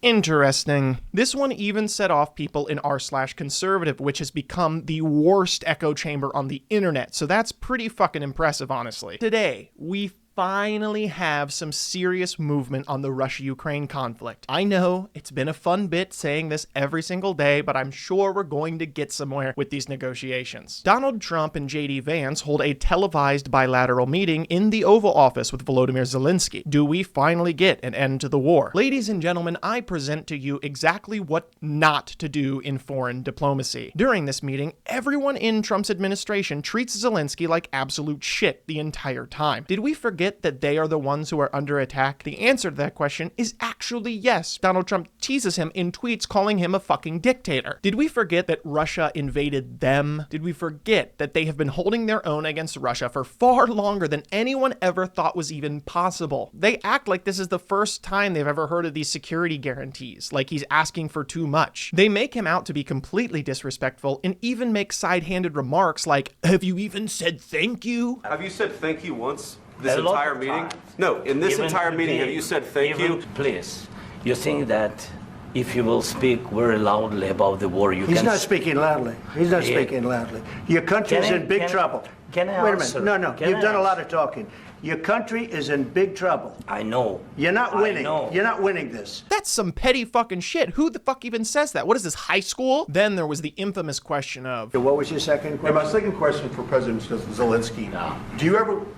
Interesting. This one even set off people in r/conservative, which has become the worst echo chamber on the internet. So that's pretty fucking impressive, honestly. Today, we finally have some serious movement on the Russia-Ukraine conflict. I know it's been a fun bit saying this every single day, but I'm sure we're going to get somewhere with these negotiations. Donald Trump and J.D. Vance hold a televised bilateral meeting in the Oval Office with Volodymyr Zelensky. Do we finally get an end to the war? Ladies and gentlemen, I present to you exactly what not to do in foreign diplomacy. During this meeting, everyone in Trump's administration treats Zelensky like absolute shit the entire time. Did we forget that they are the ones who are under attack? The answer to that question is actually yes. Donald Trump teases him in tweets calling him a fucking dictator. Did we forget that Russia invaded them? Did we forget that they have been holding their own against Russia for far longer than anyone ever thought was even possible? They act like this is the first time they've ever heard of these security guarantees, like he's asking for too much. They make him out to be completely disrespectful and even make side-handed remarks like, "Have you even said thank you?" Have you said thank you once this entire meeting? No, in this entire meeting, have you said thank you? Please, you think that if you will speak very loudly about the war, He's not speaking loudly. He's not speaking loudly. Your country is in big trouble. Can I Wait a answer? minute. No, Can you've I done a lot answer? of talking. Your country is in big trouble. I know. You're not winning. I know. You're not winning this. That's some petty fucking shit. Who the fuck even says that? What is this, high school? Then there was the infamous question of, What was your second And question? my second question for President Zelensky,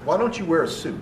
why don't you wear a suit?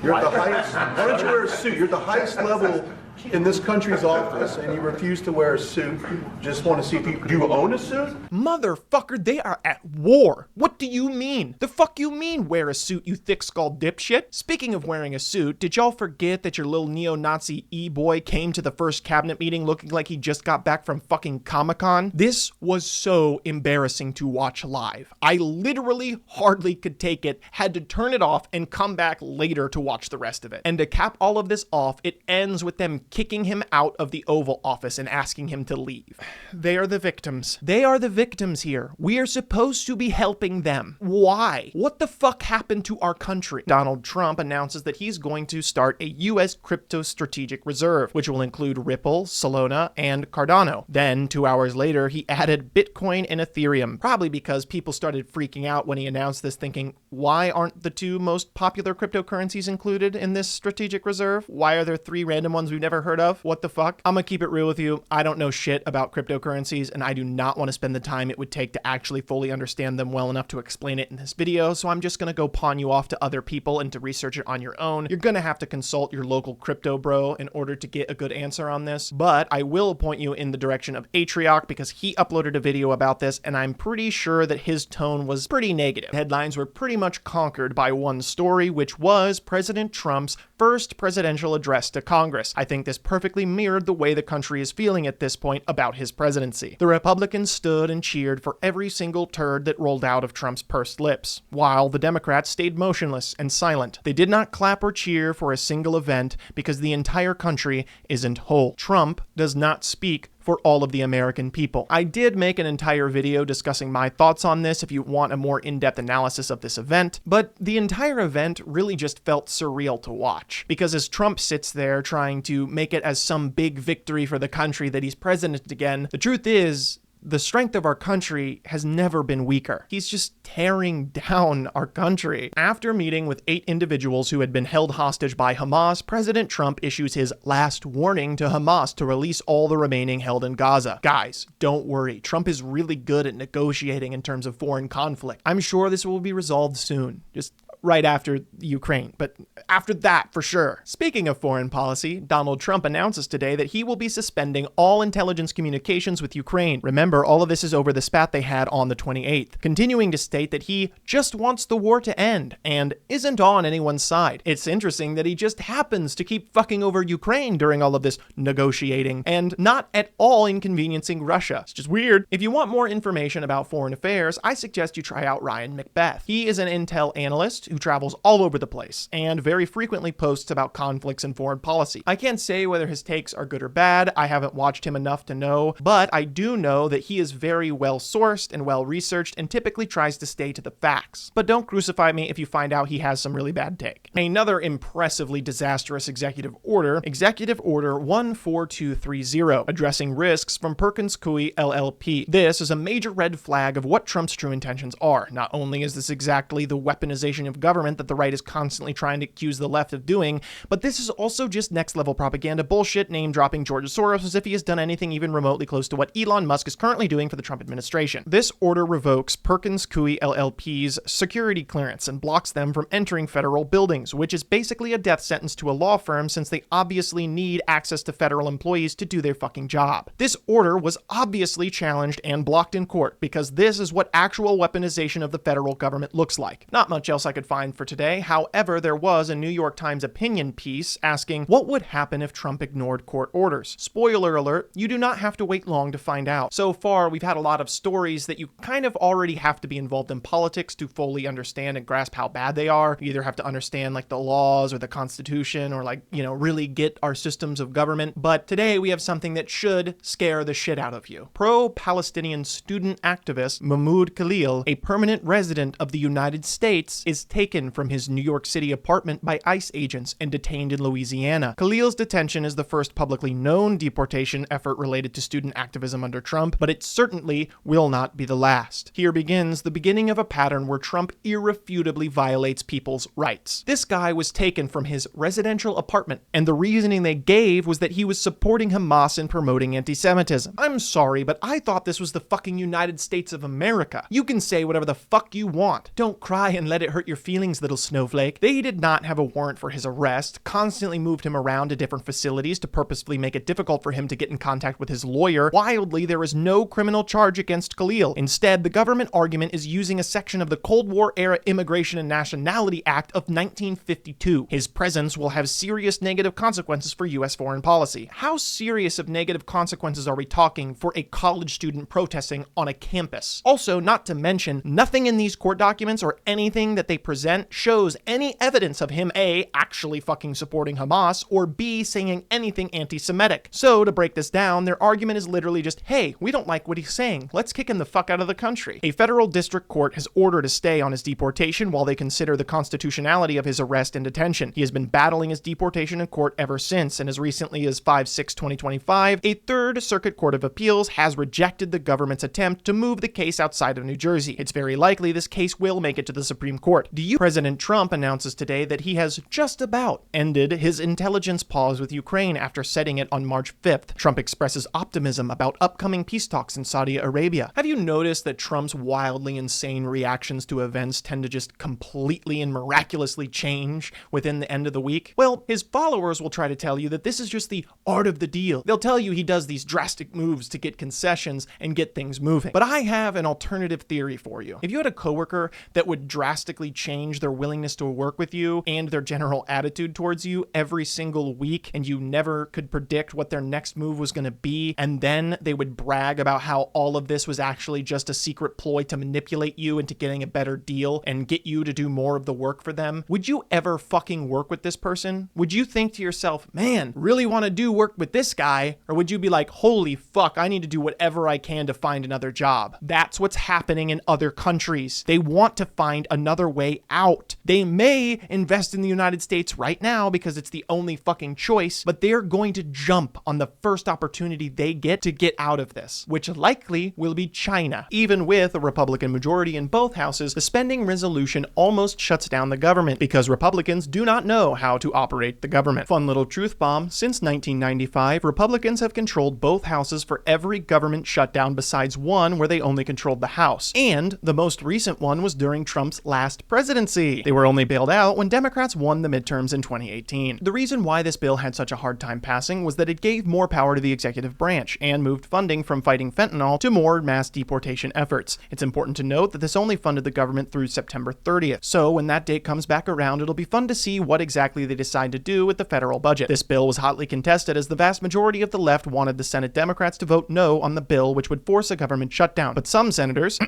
You're at the highest, why don't you wear a suit? You're at the highest level in this country's office and you refuse to wear a suit. Just want to see if do you own a suit? motherfucker, they are at war. What do you mean? The fuck you mean wear a suit, you thick-skulled dipshit? Speaking of wearing a suit, did y'all forget that your little neo-Nazi e-boy came to the first cabinet meeting looking like he just got back from fucking Comic-Con? This was so embarrassing to watch live. I literally hardly could take it, had to turn it off and come back later to watch the rest of it. And to cap all of this off, it ends with them kicking him out of the Oval Office and asking him to leave. They are the victims. They are the victims here. We are supposed to be helping them. Why? What the fuck happened to our country? Donald Trump announces that he's going to start a U.S. crypto strategic reserve, which will include Ripple, Solana, and Cardano. Then, 2 hours later, he added Bitcoin and Ethereum, probably because people started freaking out when he announced this, thinking, why aren't the two most popular cryptocurrencies included in this strategic reserve? Why are there 3 random ones we've never heard of? What the fuck? I'm gonna keep it real with you. I don't know shit about cryptocurrencies, and I do not want to spend the time it would take to actually fully understand them well enough to explain it in this video, so I'm just gonna go pawn you off to other people and to research it on your own. You're gonna have to consult your local crypto bro in order to get a good answer on this, but I will point you in the direction of Atrioc because he uploaded a video about this, and I'm pretty sure that his tone was pretty negative. Headlines were pretty much conquered by one story, which was President Trump's first presidential address to Congress. I think this perfectly mirrored the way the country is feeling at this point about his presidency. The Republicans stood and cheered for every single turd that rolled out of Trump's pursed lips, while the Democrats stayed motionless and silent. They did not clap or cheer for a single event because the entire country isn't whole. Trump does not speak for all of the American people. I did make an entire video discussing my thoughts on this if you want a more in-depth analysis of this event, but the entire event really just felt surreal to watch. Because as Trump sits there trying to make it as some big victory for the country that he's president again, the truth is, the strength of our country has never been weaker. He's just tearing down our country. After meeting with 8 individuals who had been held hostage by Hamas, President Trump issues his last warning to Hamas to release all the remaining held in Gaza. Guys, don't worry. Trump is really good at negotiating in terms of foreign conflict. I'm sure this will be resolved soon. Just right after Ukraine, but after that for sure. Speaking of foreign policy, Donald Trump announces today that he will be suspending all intelligence communications with Ukraine. Remember, all of this is over the spat they had on the 28th, continuing to state that he just wants the war to end and isn't on anyone's side. It's interesting that he just happens to keep fucking over Ukraine during all of this negotiating and not at all inconveniencing Russia. It's just weird. If you want more information about foreign affairs, I suggest you try out Ryan Macbeth. He is an intel analyst who travels all over the place and very frequently posts about conflicts and foreign policy. I can't say whether his takes are good or bad. I haven't watched him enough to know, but I do know that he is very well sourced and well researched and typically tries to stay to the facts. But don't crucify me if you find out he has some really bad take. Another impressively disastrous executive order, Executive Order 14230, addressing risks from Perkins Coie LLP. This is a major red flag of what Trump's true intentions are. Not only is this exactly the weaponization of government that the right is constantly trying to accuse the left of doing, but this is also just next level propaganda bullshit name-dropping George Soros as if he has done anything even remotely close to what Elon Musk is currently doing for the Trump administration. This order revokes Perkins Coie LLP's security clearance and blocks them from entering federal buildings, which is basically a death sentence to a law firm since they obviously need access to federal employees to do their fucking job. This order was obviously challenged and blocked in court because this is what actual weaponization of the federal government looks like. Not much else I could find for today. However, there was a New York Times opinion piece asking what would happen if Trump ignored court orders. Spoiler alert, you do not have to wait long to find out. So far, we've had a lot of stories that you kind of already have to be involved in politics to fully understand and grasp how bad they are. You either have to understand like the laws or the Constitution or like, really get our systems of government. But today we have something that should scare the shit out of you. Pro-Palestinian student activist Mahmoud Khalil, a permanent resident of the United States, is taken from his New York City apartment by ICE agents and detained in Louisiana. Khalil's detention is the first publicly known deportation effort related to student activism under Trump, but it certainly will not be the last. Here begins the beginning of a pattern where Trump irrefutably violates people's rights. This guy was taken from his residential apartment, and the reasoning they gave was that he was supporting Hamas and promoting anti-Semitism. I'm sorry, but I thought this was the fucking United States of America. You can say whatever the fuck you want. Don't cry and let it hurt your feelings, little snowflake. They did not have a warrant for his arrest, constantly moved him around to different facilities to purposefully make it difficult for him to get in contact with his lawyer. Wildly, there is no criminal charge against Khalil. Instead, the government argument is using a section of the Cold War-era Immigration and Nationality Act of 1952. His presence will have serious negative consequences for U.S. foreign policy. How serious of negative consequences are we talking for a college student protesting on a campus? Also, not to mention, nothing in these court documents or anything that they present shows any evidence of him A, actually fucking supporting Hamas, or B, saying anything anti-Semitic. So, to break this down, their argument is literally just, hey, we don't like what he's saying. Let's kick him the fuck out of the country. A federal district court has ordered a stay on his deportation while they consider the constitutionality of his arrest and detention. He has been battling his deportation in court ever since, and as recently as 5/6/2025, a Third Circuit Court of Appeals has rejected the government's attempt to move the case outside of New Jersey. It's very likely this case will make it to the Supreme Court. President Trump announces today that he has just about ended his intelligence pause with Ukraine after setting it on March 5th. Trump expresses optimism about upcoming peace talks in Saudi Arabia. Have you noticed that Trump's wildly insane reactions to events tend to just completely and miraculously change within the end of the week? Well, his followers will try to tell you that this is just the art of the deal. They'll tell you he does these drastic moves to get concessions and get things moving. But I have an alternative theory for you. If you had a coworker that would drastically change their willingness to work with you and their general attitude towards you every single week, and you never could predict what their next move was going to be, and then they would brag about how all of this was actually just a secret ploy to manipulate you into getting a better deal and get you to do more of the work for them, would you ever fucking work with this person? Would you think to yourself, man, really want to do work with this guy? Or would you be like, holy fuck, I need to do whatever I can to find another job? That's what's happening in other countries. They want to find another way out. They may invest in the United States right now because it's the only fucking choice, but they're going to jump on the first opportunity they get to get out of this, which likely will be China. Even with a Republican majority in both houses, the spending resolution almost shuts down the government because Republicans do not know how to operate the government. Fun little truth bomb, since 1995, Republicans have controlled both houses for every government shutdown besides one where they only controlled the House. And the most recent one was during Trump's last presidency. They were only bailed out when Democrats won the midterms in 2018. The reason why this bill had such a hard time passing was that it gave more power to the executive branch and moved funding from fighting fentanyl to more mass deportation efforts. It's important to note that this only funded the government through September 30th. So when that date comes back around, it'll be fun to see what exactly they decide to do with the federal budget. This bill was hotly contested as the vast majority of the left wanted the Senate Democrats to vote no on the bill, which would force a government shutdown. But some senators,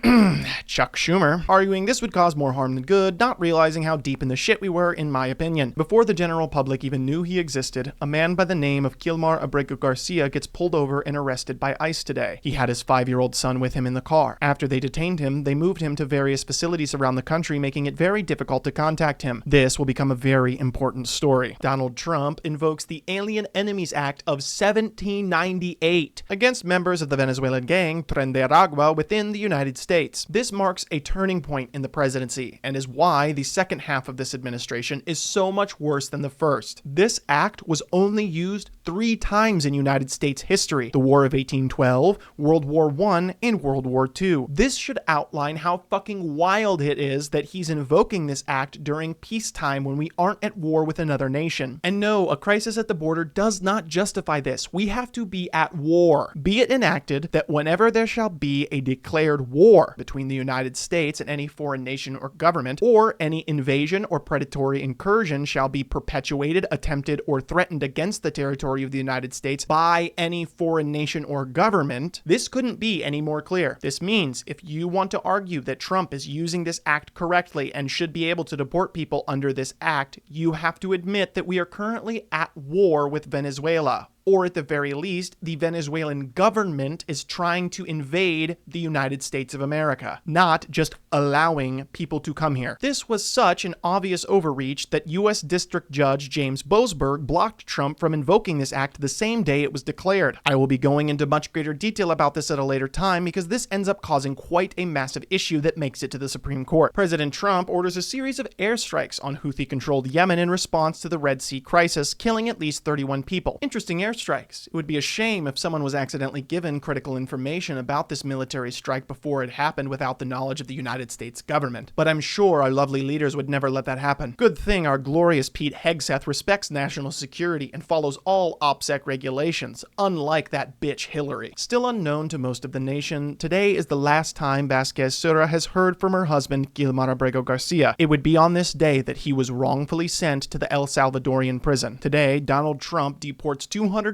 Chuck Schumer, arguing this would cause more harm than good, but not realizing how deep in the shit we were, in my opinion. Before the general public even knew he existed, a man by the name of Gilmar Abrego Garcia gets pulled over and arrested by ICE today. He had his 5-year-old son with him in the car. After they detained him, they moved him to various facilities around the country, making it very difficult to contact him. This will become a very important story. Donald Trump invokes the Alien Enemies Act of 1798 against members of the Venezuelan gang Tren de Aragua within the United States. This marks a turning point in the presidency and is why the second half of this administration is so much worse than the first. This act was only used 3 times in United States history: the War of 1812, World War I, and World War II. This should outline how fucking wild it is that he's invoking this act during peacetime when we aren't at war with another nation. And no, a crisis at the border does not justify this. We have to be at war. Be it enacted that whenever there shall be a declared war between the United States and any foreign nation or government, or any invasion or predatory incursion shall be perpetuated, attempted, or threatened against the territory of the United States by any foreign nation or government, this couldn't be any more clear. This means if you want to argue that Trump is using this act correctly and should be able to deport people under this act, you have to admit that we are currently at war with Venezuela. Or at the very least, the Venezuelan government is trying to invade the United States of America, not just allowing people to come here. This was such an obvious overreach that U.S. District Judge James Boasberg blocked Trump from invoking this act the same day it was declared. I will be going into much greater detail about this at a later time because this ends up causing quite a massive issue that makes it to the Supreme Court. President Trump orders a series of airstrikes on Houthi-controlled Yemen in response to the Red Sea crisis, killing at least 31 people. Interesting strikes. It would be a shame if someone was accidentally given critical information about this military strike before it happened without the knowledge of the United States government. But I'm sure our lovely leaders would never let that happen. Good thing our glorious Pete Hegseth respects national security and follows all OPSEC regulations, unlike that bitch Hillary. Still unknown to most of the nation, today is the last time Vasquez Sura has heard from her husband, Gilmar Abrego Garcia. It would be on this day that he was wrongfully sent to the El Salvadorian prison. Today, Donald Trump deports 261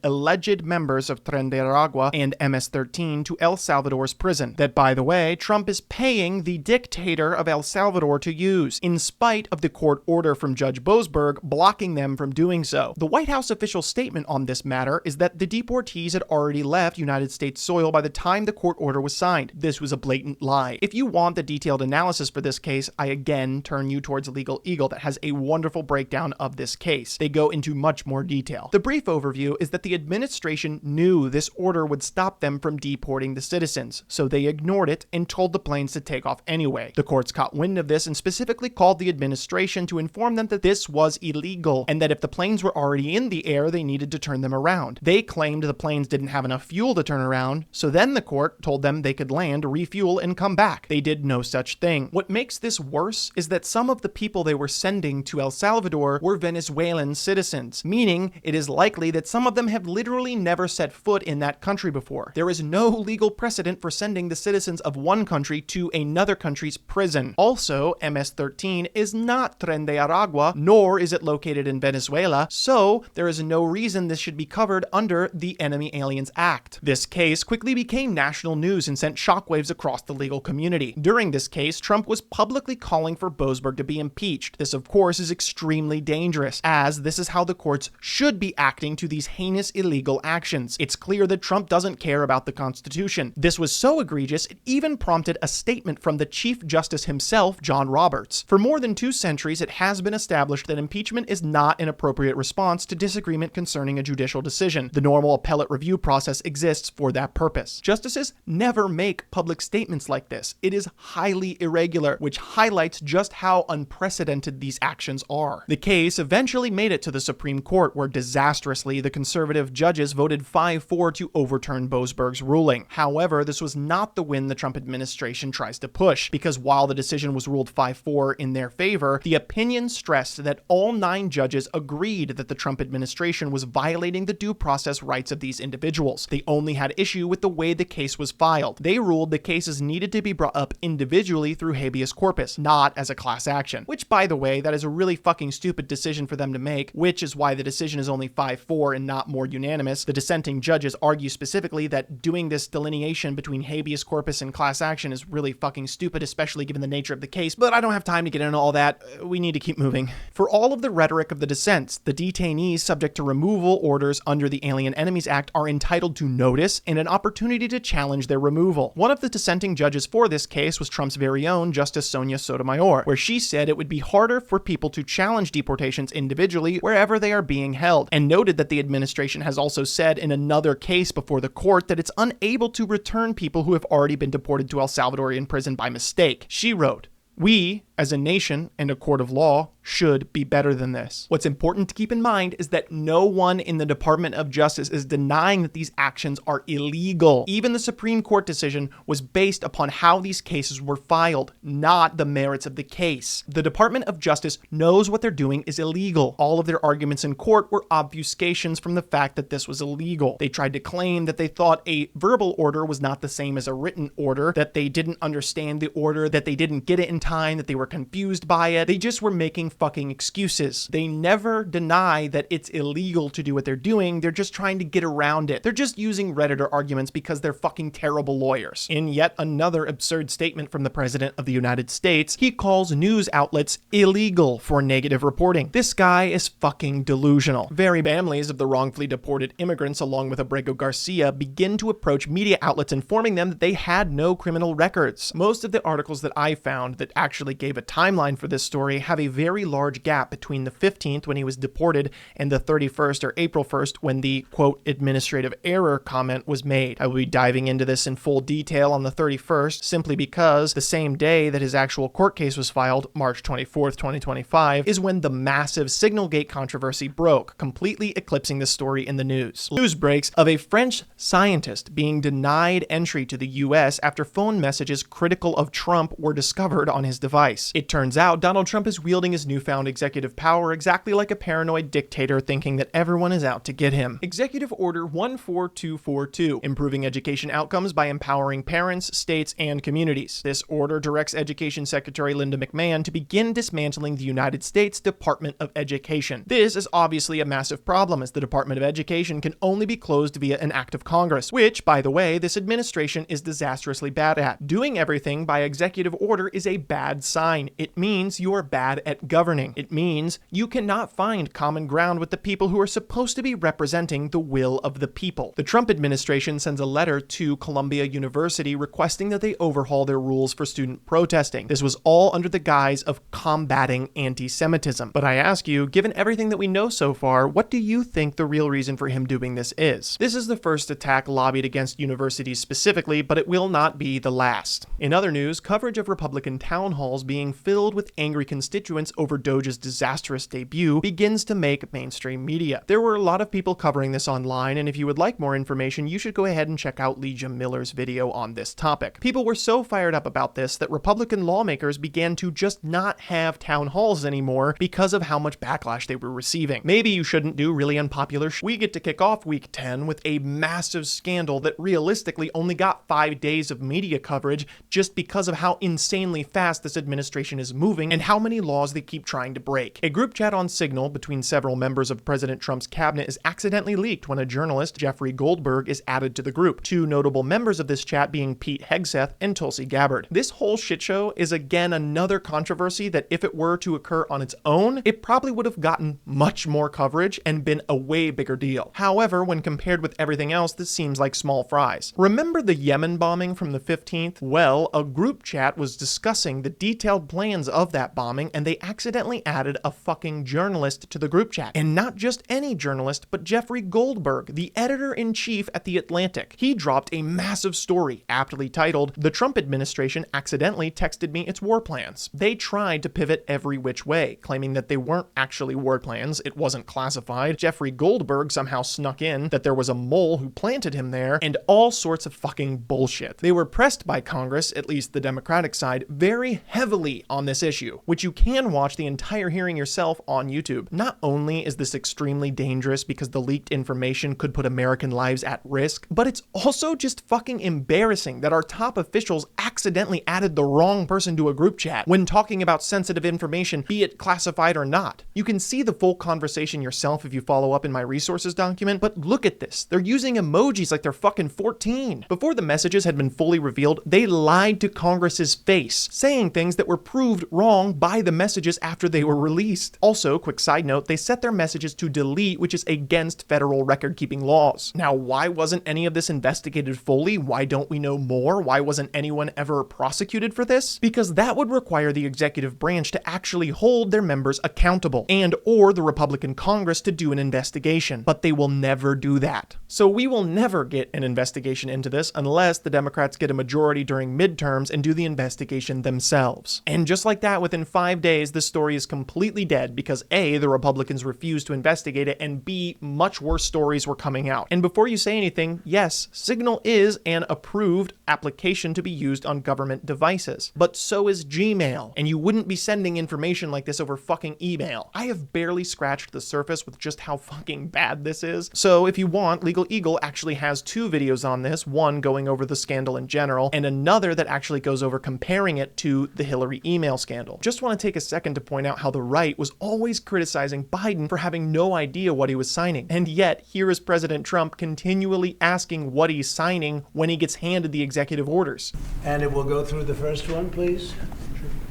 alleged members of Tren de Aragua and MS-13 to El Salvador's prison, that, by the way, Trump is paying the dictator of El Salvador to use, in spite of the court order from Judge Boasberg blocking them from doing so. The White House official statement on this matter is that the deportees had already left United States soil by the time the court order was signed. This was a blatant lie. If you want the detailed analysis for this case, I again turn you towards Legal Eagle that has a wonderful breakdown of this case. They go into much more detail. The brief overview is that the administration knew this order would stop them from deporting the citizens, so they ignored it and told the planes to take off anyway. The courts caught wind of this and specifically called the administration to inform them that this was illegal and that if the planes were already in the air, they needed to turn them around. They claimed the planes didn't have enough fuel to turn around, so then the court told them they could land, refuel, and come back. They did no such thing. What makes this worse is that some of the people they were sending to El Salvador were Venezuelan citizens, meaning it is likely that some of them have literally never set foot in that country before. There is no legal precedent for sending the citizens of one country to another country's prison. Also, MS-13 is not Tren de Aragua, nor is it located in Venezuela, so there is no reason this should be covered under the Enemy Aliens Act. This case quickly became national news and sent shockwaves across the legal community. During this case, Trump was publicly calling for Boasberg to be impeached. This, of course, is extremely dangerous, as this is how the courts should be acting to these heinous illegal actions. It's clear that Trump doesn't care about the Constitution. This was so egregious, it even prompted a statement from the Chief Justice himself, John Roberts. For more than 2 centuries, it has been established that impeachment is not an appropriate response to disagreement concerning a judicial decision. The normal appellate review process exists for that purpose. Justices never make public statements like this. It is highly irregular, which highlights just how unprecedented these actions are. The case eventually made it to the Supreme Court, where disastrously the conservative judges voted 5-4 to overturn Boasberg's ruling. However, this was not the win the Trump administration tries to push, because while the decision was ruled 5-4 in their favor, the opinion stressed that all 9 judges agreed that the Trump administration was violating the due process rights of these individuals. They only had issue with the way the case was filed. They ruled the cases needed to be brought up individually through habeas corpus, not as a class action. Which, by the way, that is a really fucking stupid decision for them to make, which is why the decision is only 5-4 and not more unanimous. The dissenting judges argue specifically that doing this delineation between habeas corpus and class action is really fucking stupid, especially given the nature of the case, but I don't have time to get into all that. We need to keep moving. For all of the rhetoric of the dissents, the detainees subject to removal orders under the Alien Enemies Act are entitled to notice and an opportunity to challenge their removal. One of the dissenting judges for this case was Trump's very own Justice Sonia Sotomayor, where she said it would be harder for people to challenge deportations individually wherever they are being held, and noted that the administration has also said in another case before the court that it's unable to return people who have already been deported to El Salvadorian prison by mistake. She wrote, "We, as a nation and a court of law, should be better than this." What's important to keep in mind is that no one in the Department of Justice is denying that these actions are illegal. Even the Supreme Court decision was based upon how these cases were filed, not the merits of the case. The Department of Justice knows what they're doing is illegal. All of their arguments in court were obfuscations from the fact that this was illegal. They tried to claim that they thought a verbal order was not the same as a written order, that they didn't understand the order, that they didn't get it in time, that they were confused by it. They just were making fucking excuses. They never deny that it's illegal to do what they're doing. They're just trying to get around it. They're just using Redditor arguments because they're fucking terrible lawyers. In yet another absurd statement from the President of the United States, he calls news outlets illegal for negative reporting. This guy is fucking delusional. Very families of the wrongfully deported immigrants, along with Abrego Garcia, begin to approach media outlets informing them that they had no criminal records. Most of the articles that I found that actually gave a timeline for this story have a very large gap between the 15th when he was deported and the 31st or April 1st when the quote administrative error comment was made. I will be diving into this in full detail on the 31st simply because the same day that his actual court case was filed, March 24th, 2025, is when the massive Signalgate controversy broke, completely eclipsing the story in the news. News breaks of a French scientist being denied entry to the US after phone messages critical of Trump were discovered on his device. It turns out Donald Trump is wielding his newfound executive power exactly like a paranoid dictator thinking that everyone is out to get him. Executive Order 14242, improving education outcomes by empowering parents, states, and communities. This order directs Education Secretary Linda McMahon to begin dismantling the United States Department of Education. This is obviously a massive problem, as the Department of Education can only be closed via an act of Congress, which, by the way, this administration is disastrously bad at. Doing everything by executive order is a bad sign. It means you're bad at governing. It means you cannot find common ground with the people who are supposed to be representing the will of the people. The Trump administration sends a letter to Columbia University requesting that they overhaul their rules for student protesting. This was all under the guise of combating anti-Semitism. But I ask you, given everything that we know so far, what do you think the real reason for him doing this is? This is the first attack lobbied against universities specifically, but it will not be the last. In other news, coverage of Republican town halls being filled with angry constituents over Doge's disastrous debut begins to make mainstream media. There were a lot of people covering this online, and if you would like more information, you should go ahead and check out Lee Jim Miller's video on this topic. People were so fired up about this that Republican lawmakers began to just not have town halls anymore because of how much backlash they were receiving. Maybe you shouldn't do really unpopular We get to kick off week 10 with a massive scandal that realistically only got 5 days of media coverage just because of how insanely fast this administration is moving and how many laws they keep trying to break. A group chat on Signal between several members of President Trump's cabinet is accidentally leaked when a journalist, Jeffrey Goldberg, is added to the group. Two notable members of this chat being Pete Hegseth and Tulsi Gabbard. This whole shit show is again another controversy that if it were to occur on its own, it probably would have gotten much more coverage and been a way bigger deal. However, when compared with everything else, this seems like small fries. Remember the Yemen bombing from the 15th? Well, a group chat was discussing the detailed plans of that bombing, and they accidentally added a fucking journalist to the group chat. And not just any journalist, but Jeffrey Goldberg, the editor-in-chief at The Atlantic. He dropped a massive story, aptly titled, "The Trump Administration Accidentally Texted Me Its War Plans." They tried to pivot every which way, claiming that they weren't actually war plans, it wasn't classified. Jeffrey Goldberg somehow snuck in that there was a mole who planted him there, and all sorts of fucking bullshit. They were pressed by Congress, at least the Democratic side, very heavily fully on this issue, which you can watch the entire hearing yourself on YouTube. Not only is this extremely dangerous because the leaked information could put American lives at risk, but it's also just fucking embarrassing that our top officials accidentally added the wrong person to a group chat when talking about sensitive information, be it classified or not. You can see the full conversation yourself if you follow up in my resources document, but look at this. They're using emojis like they're fucking 14. Before the messages had been fully revealed, they lied to Congress's face, saying things that were proved wrong by the messages after they were released. Also, quick side note, they set their messages to delete, which is against federal record-keeping laws. Now, why wasn't any of this investigated fully? Why don't we know more? Why wasn't anyone ever prosecuted for this? Because that would require the executive branch to actually hold their members accountable, and or the Republican Congress to do an investigation. But they will never do that. So we will never get an investigation into this unless the Democrats get a majority during midterms and do the investigation themselves. And just like that, within 5 days, this story is completely dead because A, the Republicans refused to investigate it, and B, much worse stories were coming out. And before you say anything, yes, Signal is an approved application to be used on government devices, but so is Gmail, and you wouldn't be sending information like this over fucking email. I have barely scratched the surface with just how fucking bad this is. So if you want, Legal Eagle actually has 2 videos on this, one going over the scandal in general, and another that actually goes over comparing it to the Hillary email scandal. Just want to take a second to point out how the right was always criticizing Biden for having no idea what he was signing. And yet, here is President Trump continually asking what he's signing when he gets handed the executive orders. And it will go through the first one, please.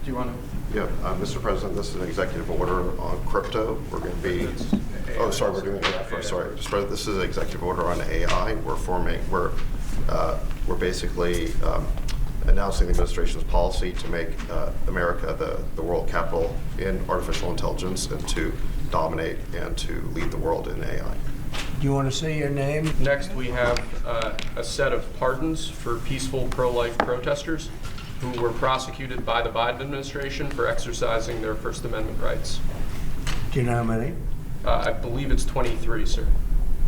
Do you want to? Yeah, Mr. President, this is an executive order on crypto. We're going to be. Oh, sorry, we're doing it first. Sorry, Mr. President, this is an executive order on AI. We're basically announcing the administration's policy to make America the world capital in artificial intelligence and to dominate and to lead the world in AI. Do you want to say your name? Next, we have a set of pardons for peaceful pro-life protesters who were prosecuted by the Biden administration for exercising their First Amendment rights. Do you know how many? I believe it's 23, sir.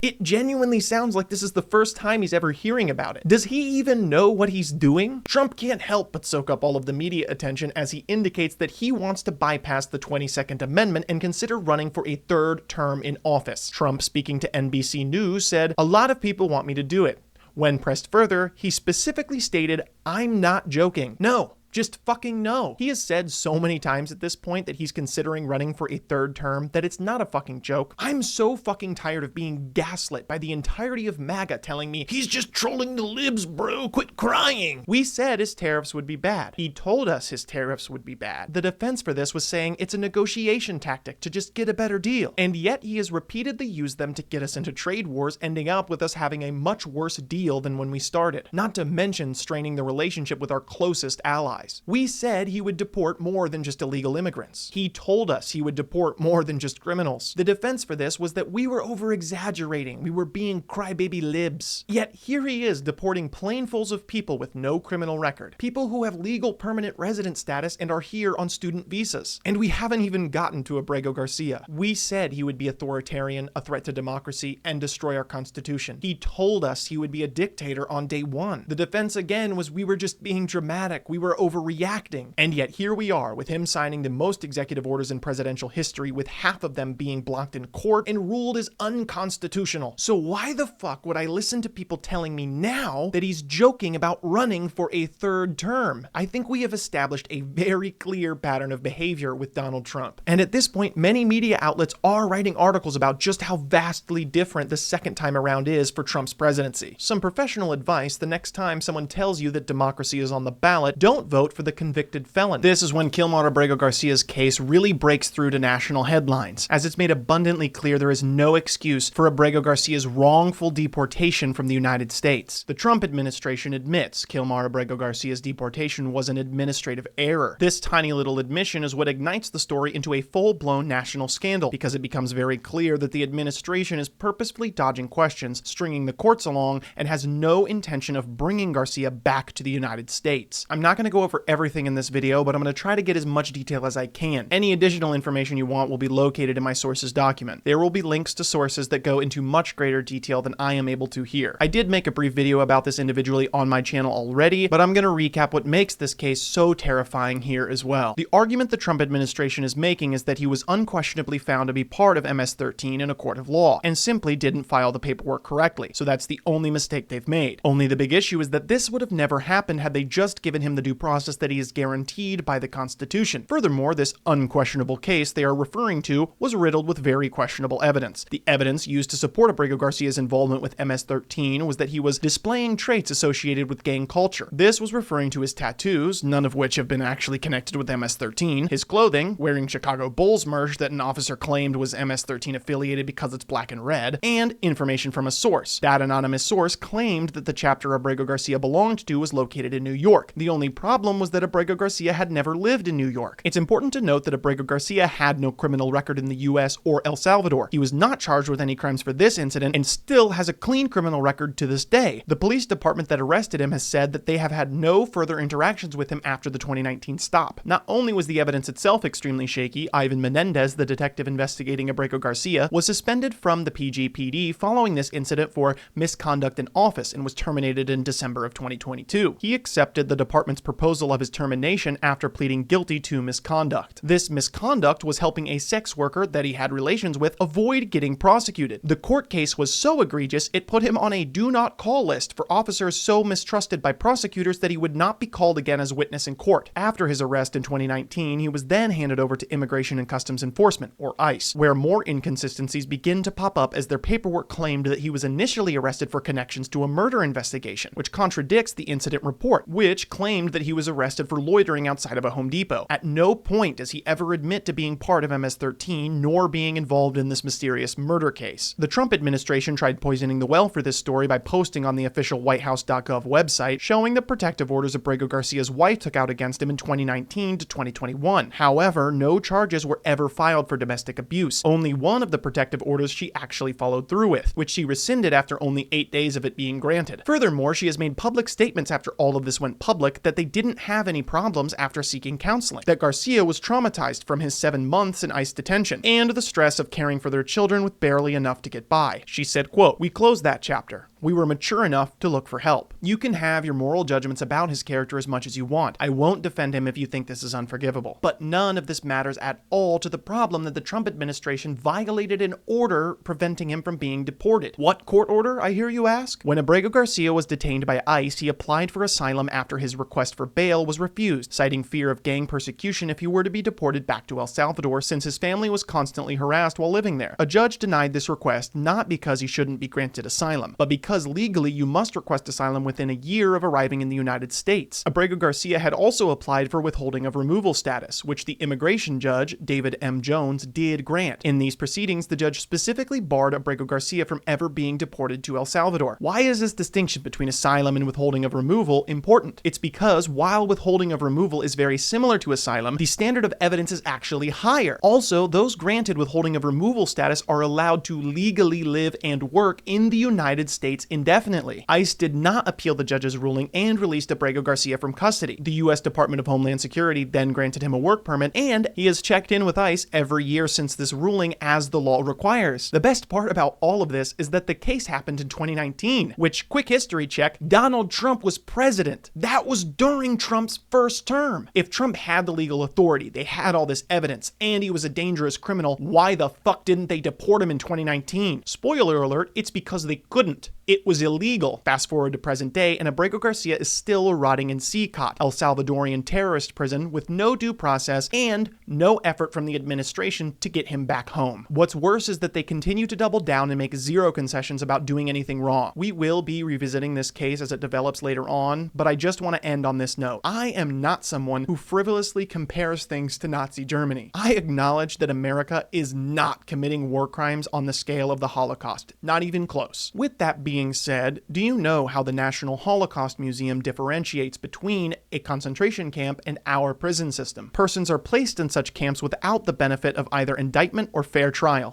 It genuinely sounds like this is the first time he's ever hearing about it. Does he even know what he's doing? Trump can't help but soak up all of the media attention as he indicates that he wants to bypass the 22nd Amendment and consider running for a 3rd term in office. Trump, speaking to NBC News, said, "A lot of people want me to do it." When pressed further, he specifically stated, "I'm not joking." No. Just fucking no. He has said so many times at this point that he's considering running for a 3rd term that it's not a fucking joke. I'm so fucking tired of being gaslit by the entirety of MAGA telling me, "He's just trolling the libs, bro, quit crying." We said his tariffs would be bad. He told us his tariffs would be bad. The defense for this was saying it's a negotiation tactic to just get a better deal. And yet he has repeatedly used them to get us into trade wars, ending up with us having a much worse deal than when we started. Not to mention straining the relationship with our closest allies. We said he would deport more than just illegal immigrants. He told us he would deport more than just criminals. The defense for this was that we were over-exaggerating. We were being crybaby libs. Yet here he is deporting planefuls of people with no criminal record. People who have legal permanent resident status and are here on student visas. And we haven't even gotten to Abrego Garcia. We said he would be authoritarian, a threat to democracy, and destroy our Constitution. He told us he would be a dictator on day 1. The defense again was we were just being dramatic. We were overreacting. And yet here we are with him signing the most executive orders in presidential history, with half of them being blocked in court and ruled as unconstitutional. So why the fuck would I listen to people telling me now that he's joking about running for a 3rd term? I think we have established a very clear pattern of behavior with Donald Trump. And at this point, many media outlets are writing articles about just how vastly different the 2nd time around is for Trump's presidency. Some professional advice: the next time someone tells you that democracy is on the ballot, don't vote for the convicted felon. This is when Kilmar Abrego Garcia's case really breaks through to national headlines, as it's made abundantly clear there is no excuse for Abrego Garcia's wrongful deportation from the United States. The Trump administration admits Kilmar Abrego Garcia's deportation was an administrative error. This tiny little admission is what ignites the story into a full-blown national scandal, because it becomes very clear that the administration is purposefully dodging questions, stringing the courts along, and has no intention of bringing Garcia back to the United States. I'm not going to go over everything in this video, but I'm going to try to get as much detail as I can. Any additional information you want will be located in my sources document. There will be links to sources that go into much greater detail than I am able to here. I did make a brief video about this individually on my channel already, but I'm going to recap what makes this case so terrifying here as well. The argument the Trump administration is making is that he was unquestionably found to be part of MS-13 in a court of law, and simply didn't file the paperwork correctly, so that's the only mistake they've made. Only the big issue is that this would have never happened had they just given him the due process that he is guaranteed by the Constitution. Furthermore, this unquestionable case they are referring to was riddled with very questionable evidence. The evidence used to support Abrego Garcia's involvement with MS-13 was that he was displaying traits associated with gang culture. This was referring to his tattoos, none of which have been actually connected with MS-13, his clothing, wearing Chicago Bulls merch that an officer claimed was MS-13 affiliated because it's black and red, and information from a source. That anonymous source claimed that the chapter Abrego Garcia belonged to was located in New York. The only problem was that Abrego Garcia had never lived in New York. It's important to note that Abrego Garcia had no criminal record in the US or El Salvador. He was not charged with any crimes for this incident and still has a clean criminal record to this day. The police department that arrested him has said that they have had no further interactions with him after the 2019 stop. Not only was the evidence itself extremely shaky, Ivan Menendez, the detective investigating Abrego Garcia, was suspended from the PGPD following this incident for misconduct in office and was terminated in December of 2022. He accepted the department's proposal of his termination after pleading guilty to misconduct. This misconduct was helping a sex worker that he had relations with avoid getting prosecuted. The court case was so egregious it put him on a do not call list for officers so mistrusted by prosecutors that he would not be called again as witness in court. After his arrest in 2019, he was then handed over to Immigration and Customs Enforcement, or ICE, where more inconsistencies begin to pop up as their paperwork claimed that he was initially arrested for connections to a murder investigation, which contradicts the incident report, which claimed that he was arrested for loitering outside of a Home Depot. At no point does he ever admit to being part of MS-13 nor being involved in this mysterious murder case. The Trump administration tried poisoning the well for this story by posting on the official whitehouse.gov website showing the protective orders Abrego Garcia's wife took out against him in 2019 to 2021. However, no charges were ever filed for domestic abuse. Only one of the protective orders she actually followed through with, which she rescinded after only 8 days of it being granted. Furthermore, she has made public statements after all of this went public that they didn't have any problems after seeking counseling, that Garcia was traumatized from his 7 months in ICE detention, and the stress of caring for their children with barely enough to get by. She said, quote, "We closed that chapter. We were mature enough to look for help. You can have your moral judgments about his character as much as you want. I won't defend him if you think this is unforgivable. But none of this matters at all to the problem that the Trump administration violated an order preventing him from being deported." What court order, I hear you ask? When Abrego Garcia was detained by ICE, he applied for asylum after his request for bail was refused, citing fear of gang persecution if he were to be deported back to El Salvador since his family was constantly harassed while living there. A judge denied this request not because he shouldn't be granted asylum, but because legally you must request asylum within a year of arriving in the United States. Abrego Garcia had also applied for withholding of removal status, which the immigration judge, David M. Jones, did grant. In these proceedings, the judge specifically barred Abrego Garcia from ever being deported to El Salvador. Why is this distinction between asylum and withholding of removal important? It's because while withholding of removal is very similar to asylum, the standard of evidence is actually higher. Also, those granted withholding of removal status are allowed to legally live and work in the United States indefinitely. ICE did not appeal the judge's ruling and released Abrego Garcia from custody. The U.S. Department of Homeland Security then granted him a work permit, and he has checked in with ICE every year since this ruling as the law requires. The best part about all of this is that the case happened in 2019, which, quick history check, Donald Trump was president. That was during Trump's first term. If Trump had the legal authority, they had all this evidence, and he was a dangerous criminal, why the fuck didn't they deport him in 2019? Spoiler alert, it's because they couldn't. It was illegal. Fast forward to present day, and Abrego Garcia is still rotting in CCOT, El Salvadorian terrorist prison, with no due process and no effort from the administration to get him back home. What's worse is that they continue to double down and make zero concessions about doing anything wrong. We will be revisiting this case as it develops later on, but I just want to end on this note. I am not someone who frivolously compares things to Nazi Germany. I acknowledge that America is not committing war crimes on the scale of the Holocaust, not even close. With that being being said, do you know how the National Holocaust Museum differentiates between a concentration camp and our prison system? Persons are placed in such camps without the benefit of either indictment or fair trial.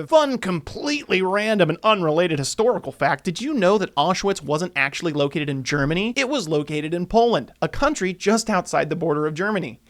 Fun, completely random and unrelated historical fact. Did you know that Auschwitz wasn't actually located in Germany? It was located in Poland, a country just outside the border of Germany.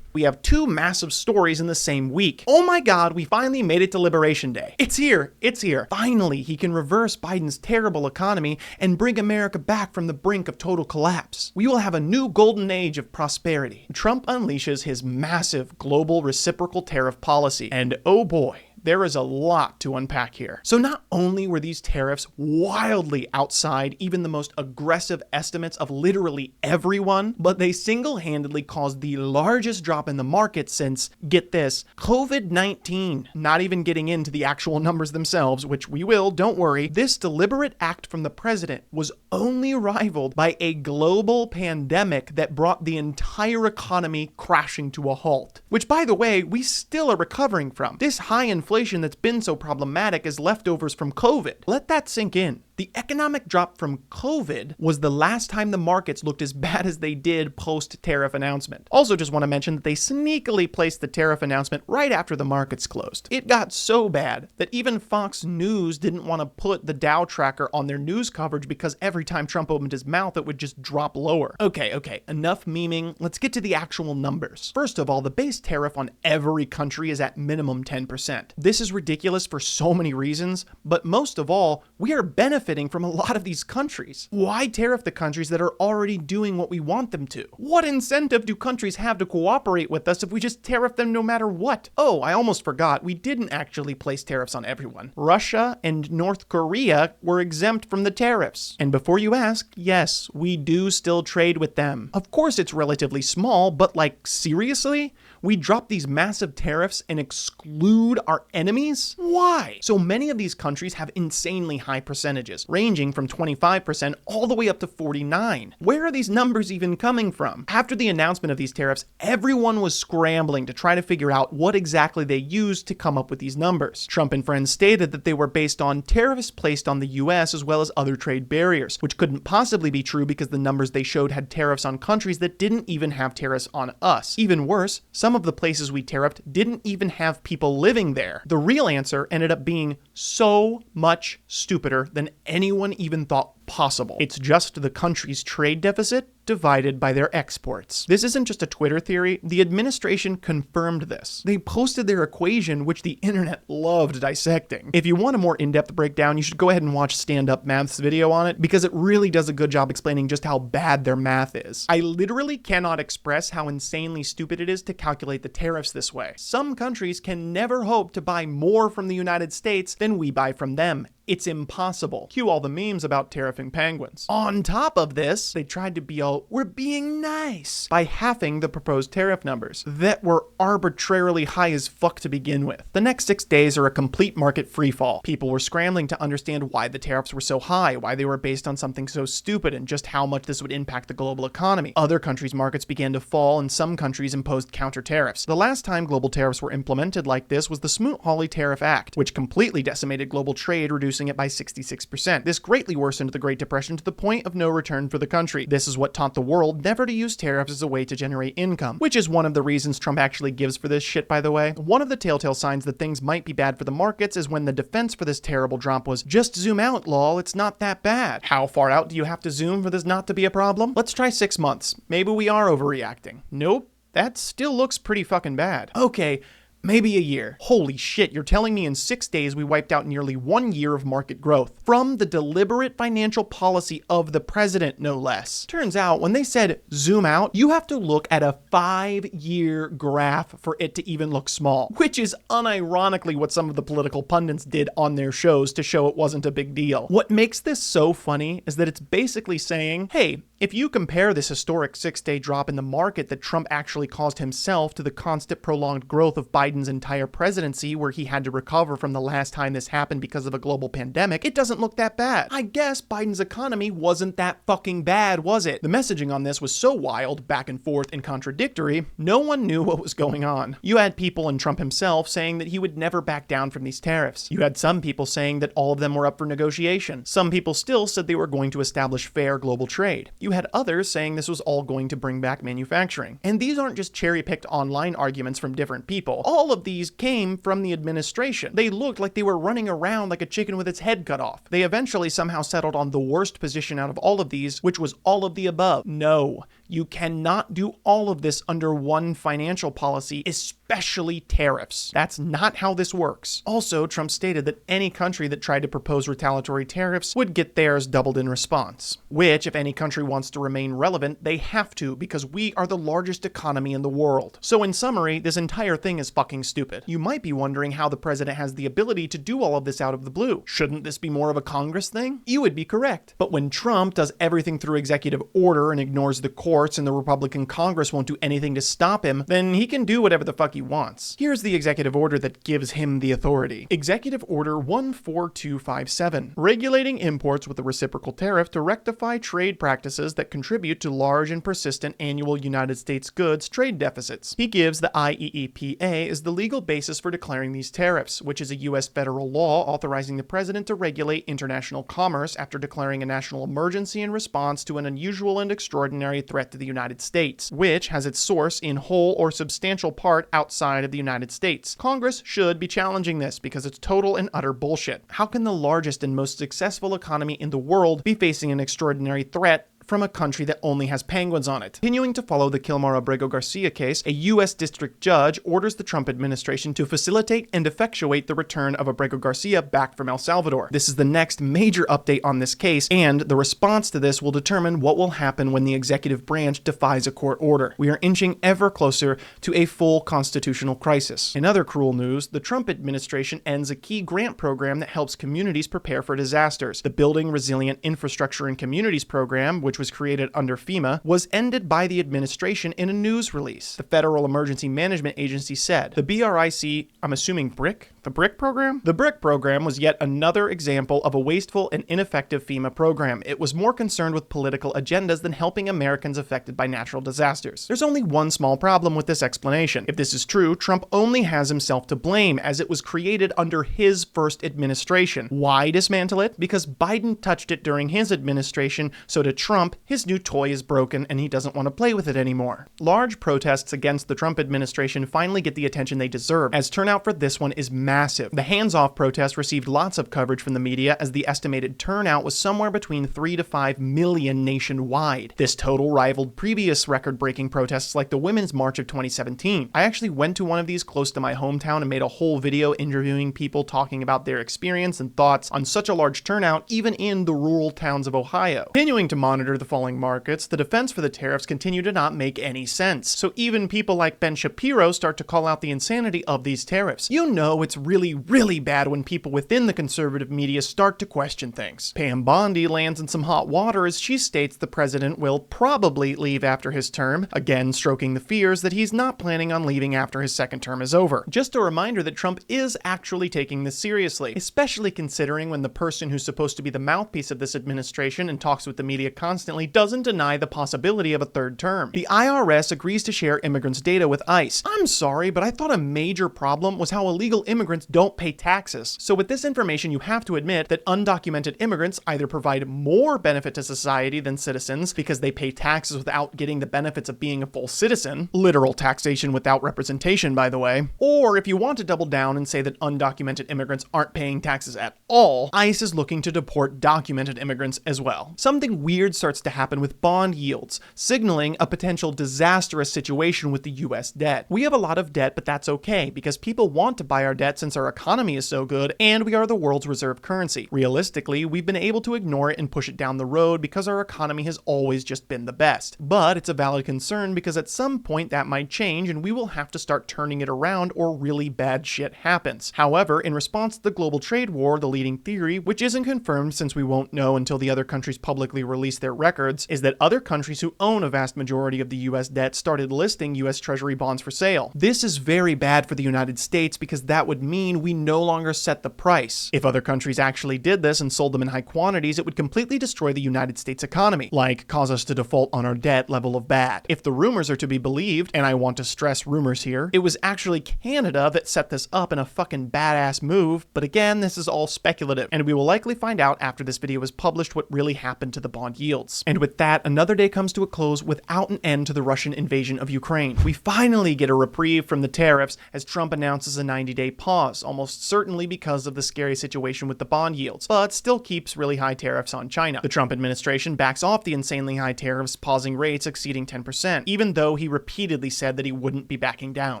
We have two massive stories in the same week. Oh my God, we finally made it to Liberation Day. It's here. It's here. Finally, he can reverse Biden's terrible economy and bring America back from the brink of total collapse. We will have a new golden age of prosperity. Trump unleashes his massive global reciprocal tariff policy. And oh boy, there is a lot to unpack here. So not only were these tariffs wildly outside even the most aggressive estimates of literally everyone, but they single-handedly caused the largest drop in the market since, get this, COVID-19. Not even getting into the actual numbers themselves, which we will, don't worry. This deliberate act from the president was only rivaled by a global pandemic that brought the entire economy crashing to a halt. Which, by the way, we still are recovering from. This high inflation that's been so problematic is leftovers from COVID. Let that sink in. The economic drop from COVID was the last time the markets looked as bad as they did post-tariff announcement. Also just want to mention that they sneakily placed the tariff announcement right after the markets closed. It got so bad that even Fox News didn't want to put the Dow tracker on their news coverage because every time Trump opened his mouth, it would just drop lower. Okay, enough memeing. Let's get to the actual numbers. First of all, the base tariff on every country is at minimum 10%. This is ridiculous for so many reasons, but most of all, we are benefiting from a lot of these countries. Why tariff the countries that are already doing what we want them to? What incentive do countries have to cooperate with us if we just tariff them no matter what? Oh, I almost forgot, we didn't actually place tariffs on everyone. Russia and North Korea were exempt from the tariffs. And before you ask, yes, we do still trade with them. Of course it's relatively small, but like, seriously? We drop these massive tariffs and exclude our enemies? Why? So many of these countries have insanely high percentages, ranging from 25% all the way up to 49%. Where are these numbers even coming from? After the announcement of these tariffs, everyone was scrambling to try to figure out what exactly they used to come up with these numbers. Trump and friends stated that they were based on tariffs placed on the US as well as other trade barriers, which couldn't possibly be true because the numbers they showed had tariffs on countries that didn't even have tariffs on us. Even worse, some of the places we tariffed didn't even have people living there. The real answer ended up being so much stupider than anyone even thought possible. It's just the country's trade deficit divided by their exports. This isn't just a Twitter theory. The administration confirmed this. They posted their equation, which the internet loved dissecting. If you want a more in-depth breakdown, you should go ahead and watch Stand Up Math's video on it, because it really does a good job explaining just how bad their math is. I literally cannot express how insanely stupid it is to calculate the tariffs this way. Some countries can never hope to buy more from the United States than we buy from them. It's impossible. Cue all the memes about tariffing penguins. On top of this, they tried to be all, we're being nice, by halving the proposed tariff numbers that were arbitrarily high as fuck to begin with. The next 6 days are a complete market freefall. People were scrambling to understand why the tariffs were so high, why they were based on something so stupid, and just how much this would impact the global economy. Other countries' markets began to fall, and some countries imposed counter tariffs. The last time global tariffs were implemented like this was the Smoot-Hawley Tariff Act, which completely decimated global trade, reducing it by 66%. This greatly worsened the Great Depression to the point of no return for the country. This is what taught the world never to use tariffs as a way to generate income, which is one of the reasons Trump actually gives for this shit, by the way. One of the telltale signs that things might be bad for the markets is when the defense for this terrible drop was, just zoom out, lol, it's not that bad. How far out do you have to zoom for this not to be a problem? Let's try 6 months. Maybe we are overreacting. Nope. That still looks pretty fucking bad. Okay, maybe a year. Holy shit, you're telling me in 6 days we wiped out nearly 1 year of market growth from the deliberate financial policy of the president, no less. Turns out when they said zoom out, you have to look at a 5-year graph for it to even look small, which is unironically what some of the political pundits did on their shows to show it wasn't a big deal. What makes this so funny is that it's basically saying, hey, if you compare this historic 6-day drop in the market that Trump actually caused himself to the constant prolonged growth of Biden Biden's entire presidency, where he had to recover from the last time this happened because of a global pandemic, it doesn't look that bad. I guess Biden's economy wasn't that fucking bad, was it? The messaging on this was so wild, back and forth, and contradictory, no one knew what was going on. You had people and Trump himself saying that he would never back down from these tariffs. You had some people saying that all of them were up for negotiation. Some people still said they were going to establish fair global trade. You had others saying this was all going to bring back manufacturing. And these aren't just cherry-picked online arguments from different people. All of these came from the administration. They looked like they were running around like a chicken with its head cut off. They eventually somehow settled on the worst position out of all of these, which was all of the above. No, you cannot do all of this under one financial policy, especially tariffs. That's not how this works. Also, Trump stated that any country that tried to propose retaliatory tariffs would get theirs doubled in response. Which, if any country wants to remain relevant, they have to, because we are the largest economy in the world. So in summary, this entire thing is fucking stupid. You might be wondering how the president has the ability to do all of this out of the blue. Shouldn't this be more of a Congress thing? You would be correct. But when Trump does everything through executive order and ignores the courts and the Republican Congress won't do anything to stop him, then he can do whatever the fuck he wants. Here's the executive order that gives him the authority. Executive Order 14257, regulating imports with a reciprocal tariff to rectify trade practices that contribute to large and persistent annual United States goods trade deficits. He gives the IEEPA as the legal basis for declaring these tariffs, which is a U.S. federal law authorizing the president to regulate international commerce after declaring a national emergency in response to an unusual and extraordinary threat to the United States, which has its source in whole or substantial part outside of the United States. Congress should be challenging this because it's total and utter bullshit. How can the largest and most successful economy in the world be facing an extraordinary threat from a country that only has penguins on it? Continuing to follow the Kilmar Abrego Garcia case, a U.S. district judge orders the Trump administration to facilitate and effectuate the return of Abrego Garcia back from El Salvador. This is the next major update on this case, and the response to this will determine what will happen when the executive branch defies a court order. We are inching ever closer to a full constitutional crisis. In other cruel news, the Trump administration ends a key grant program that helps communities prepare for disasters. The Building Resilient Infrastructure in Communities program, which was created under FEMA, was ended by the administration in a news release. The Federal Emergency Management Agency said, the BRIC, I'm assuming BRIC? The BRIC program? The BRIC program was yet another example of a wasteful and ineffective FEMA program. It was more concerned with political agendas than helping Americans affected by natural disasters. There's only one small problem with this explanation. If this is true, Trump only has himself to blame, as it was created under his first administration. Why dismantle it? Because Biden touched it during his administration, so to Trump, his new toy is broken and he doesn't want to play with it anymore. Large protests against the Trump administration finally get the attention they deserve, as turnout for this one is massive. The hands-off protest received lots of coverage from the media, as the estimated turnout was somewhere between 3 to 5 million nationwide. This total rivaled previous record-breaking protests like the Women's March of 2017. I actually went to one of these close to my hometown and made a whole video interviewing people talking about their experience and thoughts on such a large turnout, even in the rural towns of Ohio. Continuing to monitor the falling markets, the defense for the tariffs continue to not make any sense. So even people like Ben Shapiro start to call out the insanity of these tariffs. You know it's really, really bad when people within the conservative media start to question things. Pam Bondi lands in some hot water as she states the president will probably leave after his term, again stroking the fears that he's not planning on leaving after his second term is over. Just a reminder that Trump is actually taking this seriously, especially considering when the person who's supposed to be the mouthpiece of this administration and talks with the media constantly doesn't deny the possibility of a third term. The IRS agrees to share immigrants' data with ICE. I'm sorry, but I thought a major problem was how illegal immigrants don't pay taxes. So with this information, you have to admit that undocumented immigrants either provide more benefit to society than citizens because they pay taxes without getting the benefits of being a full citizen, literal taxation without representation, by the way, or if you want to double down and say that undocumented immigrants aren't paying taxes at all, ICE is looking to deport documented immigrants as well. Something weird starts to happen with bond yields, signaling a potential disastrous situation with the US debt. We have a lot of debt, but that's okay because people want to buy our debt since our economy is so good and we are the world's reserve currency. Realistically, we've been able to ignore it and push it down the road because our economy has always just been the best. But it's a valid concern because at some point that might change and we will have to start turning it around or really bad shit happens. However, in response to the global trade war, the leading theory, which isn't confirmed since we won't know until the other countries publicly release their records, is that other countries who own a vast majority of the US debt started listing US Treasury bonds for sale. This is very bad for the United States because that would mean we no longer set the price. If other countries actually did this and sold them in high quantities, it would completely destroy the United States economy, like cause us to default on our debt level of bad. If the rumors are to be believed, and I want to stress rumors here, it was actually Canada that set this up in a fucking badass move, but again, this is all speculative, and we will likely find out after this video is published what really happened to the bond yields. And with that, another day comes to a close without an end to the Russian invasion of Ukraine. We finally get a reprieve from the tariffs as Trump announces a 90-day pause, almost certainly because of the scary situation with the bond yields, but still keeps really high tariffs on China. The Trump administration backs off the insanely high tariffs, pausing rates exceeding 10%, even though he repeatedly said that he wouldn't be backing down.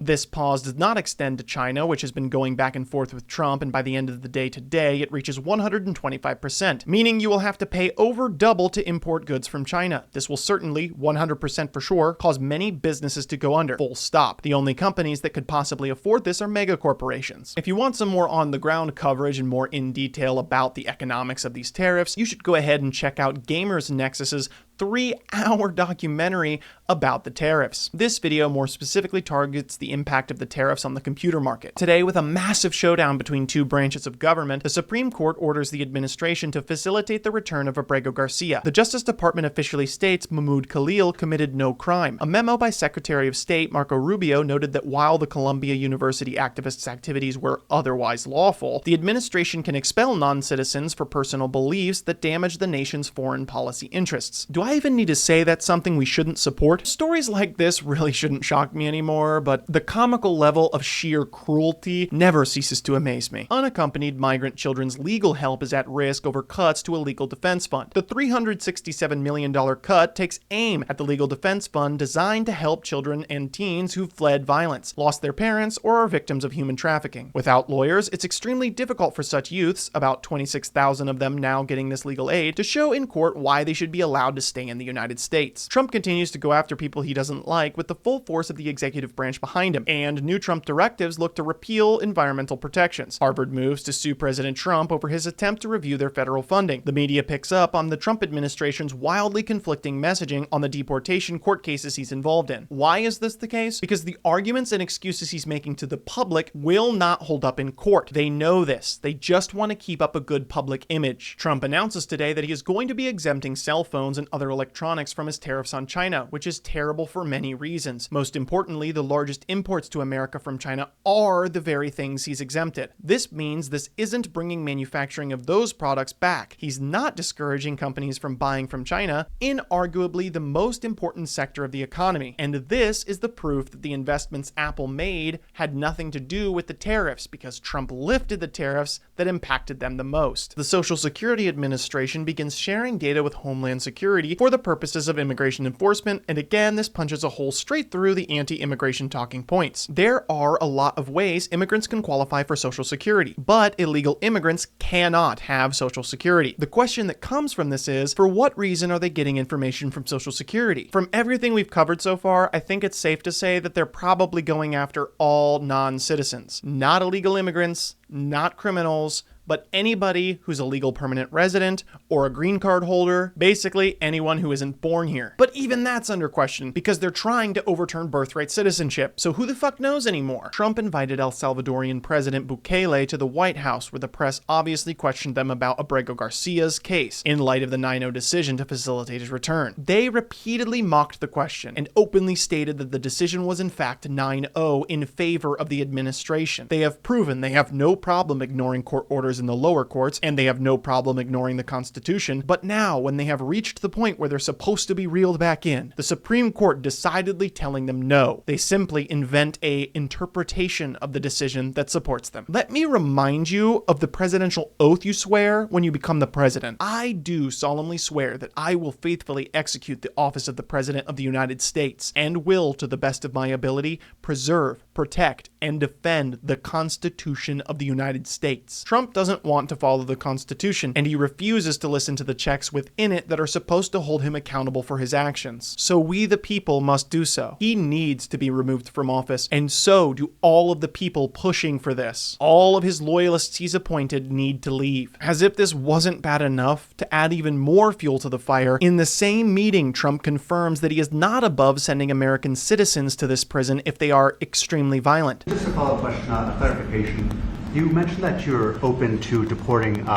This pause does not extend to China, which has been going back and forth with Trump, and by the end of the day today, it reaches 125%, meaning you will have to pay over double to import goods from China. This will certainly, 100% for sure, cause many businesses to go under. Full stop. The only companies that could possibly afford this are mega corporations. If you want some more on-the-ground coverage and more in detail about the economics of these tariffs, you should go ahead and check out Gamers Nexus's 3-hour documentary about the tariffs. This video more specifically targets the impact of the tariffs on the computer market. Today, with a massive showdown between two branches of government, the Supreme Court orders the administration to facilitate the return of Abrego Garcia. The Justice Department officially states Mahmoud Khalil committed no crime. A memo by Secretary of State Marco Rubio noted that while the Columbia University activists' activities were otherwise lawful, the administration can expel non-citizens for personal beliefs that damage the nation's foreign policy interests. Do I even need to say that's something we shouldn't support? Stories like this really shouldn't shock me anymore, but the comical level of sheer cruelty never ceases to amaze me. Unaccompanied migrant children's legal help is at risk over cuts to a legal defense fund. The $367 million cut takes aim at the legal defense fund designed to help children and teens who've fled violence, lost their parents, or are victims of human trafficking. Without lawyers, it's extremely difficult for such youths, about 26,000 of them now getting this legal aid, to show in court why they should be allowed to stay in the United States. Trump continues to go after people he doesn't like with the full force of the executive branch behind him, and new Trump directives look to repeal environmental protections. Harvard moves to sue President Trump over his attempt to review their federal funding. The media picks up on the Trump administration's wildly conflicting messaging on the deportation court cases he's involved in. Why is this the case? Because the arguments and excuses he's making to the public will not hold up in court. They know this. They just want to keep up a good public image. Trump announces today that he is going to be exempting cell phones and other electronics from his tariffs on China, which is terrible for many reasons. Most importantly, the largest imports to America from China are the very things he's exempted. This means this isn't bringing manufacturing of those products back. He's not discouraging companies from buying from China, in arguably the most important sector of the economy. And this is the proof that the investments Apple made had nothing to do with the tariffs, because Trump lifted the tariffs that impacted them the most. The Social Security Administration begins sharing data with Homeland Security for the purposes of immigration enforcement, and again, this punches a hole straight through the anti-immigration talking points. There are a lot of ways immigrants can qualify for Social Security, but illegal immigrants cannot have Social Security. The question that comes from this is, for what reason are they getting information from Social Security? From everything we've covered so far, I think it's safe to say that they're probably going after all non-citizens, not illegal immigrants, not criminals, but anybody who's a legal permanent resident or a green card holder, basically anyone who isn't born here. But even that's under question because they're trying to overturn birthright citizenship, so who the fuck knows anymore? Trump invited El Salvadorian President Bukele to the White House, where the press obviously questioned them about Abrego Garcia's case in light of the 9-0 decision to facilitate his return. They repeatedly mocked the question and openly stated that the decision was in fact 9-0 in favor of the administration. They have proven they have no problem ignoring court orders in the lower courts, and they have no problem ignoring the Constitution, but now, when they have reached the point where they're supposed to be reeled back in, the Supreme Court decidedly telling them no. They simply invent a interpretation of the decision that supports them. Let me remind you of the presidential oath you swear when you become the president. I do solemnly swear that I will faithfully execute the office of the President of the United States, and will, to the best of my ability, preserve, protect, and defend the Constitution of the United States. Trump doesn't want to follow the Constitution, and he refuses to listen to the checks within it that are supposed to hold him accountable for his actions. So we, the people, must do so. He needs to be removed from office, and so do all of the people pushing for this. All of his loyalists he's appointed need to leave. As if this wasn't bad enough, to add even more fuel to the fire, in the same meeting, Trump confirms that he is not above sending American citizens to this prison if they are extremely violent. Just a follow-up question, a clarification. You mentioned that you're open to deporting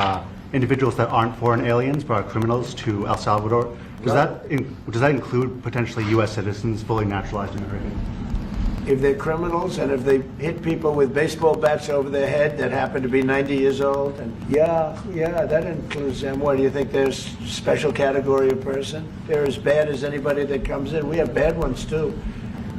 individuals that aren't foreign aliens but are criminals to El Salvador. Does that include potentially U.S. citizens, fully naturalized Americans? If they're criminals and if they hit people with baseball bats over their head that happen to be 90 years old, and yeah, that includes them. What, do you think there's a special category of person? They're as bad as anybody that comes in. We have bad ones too.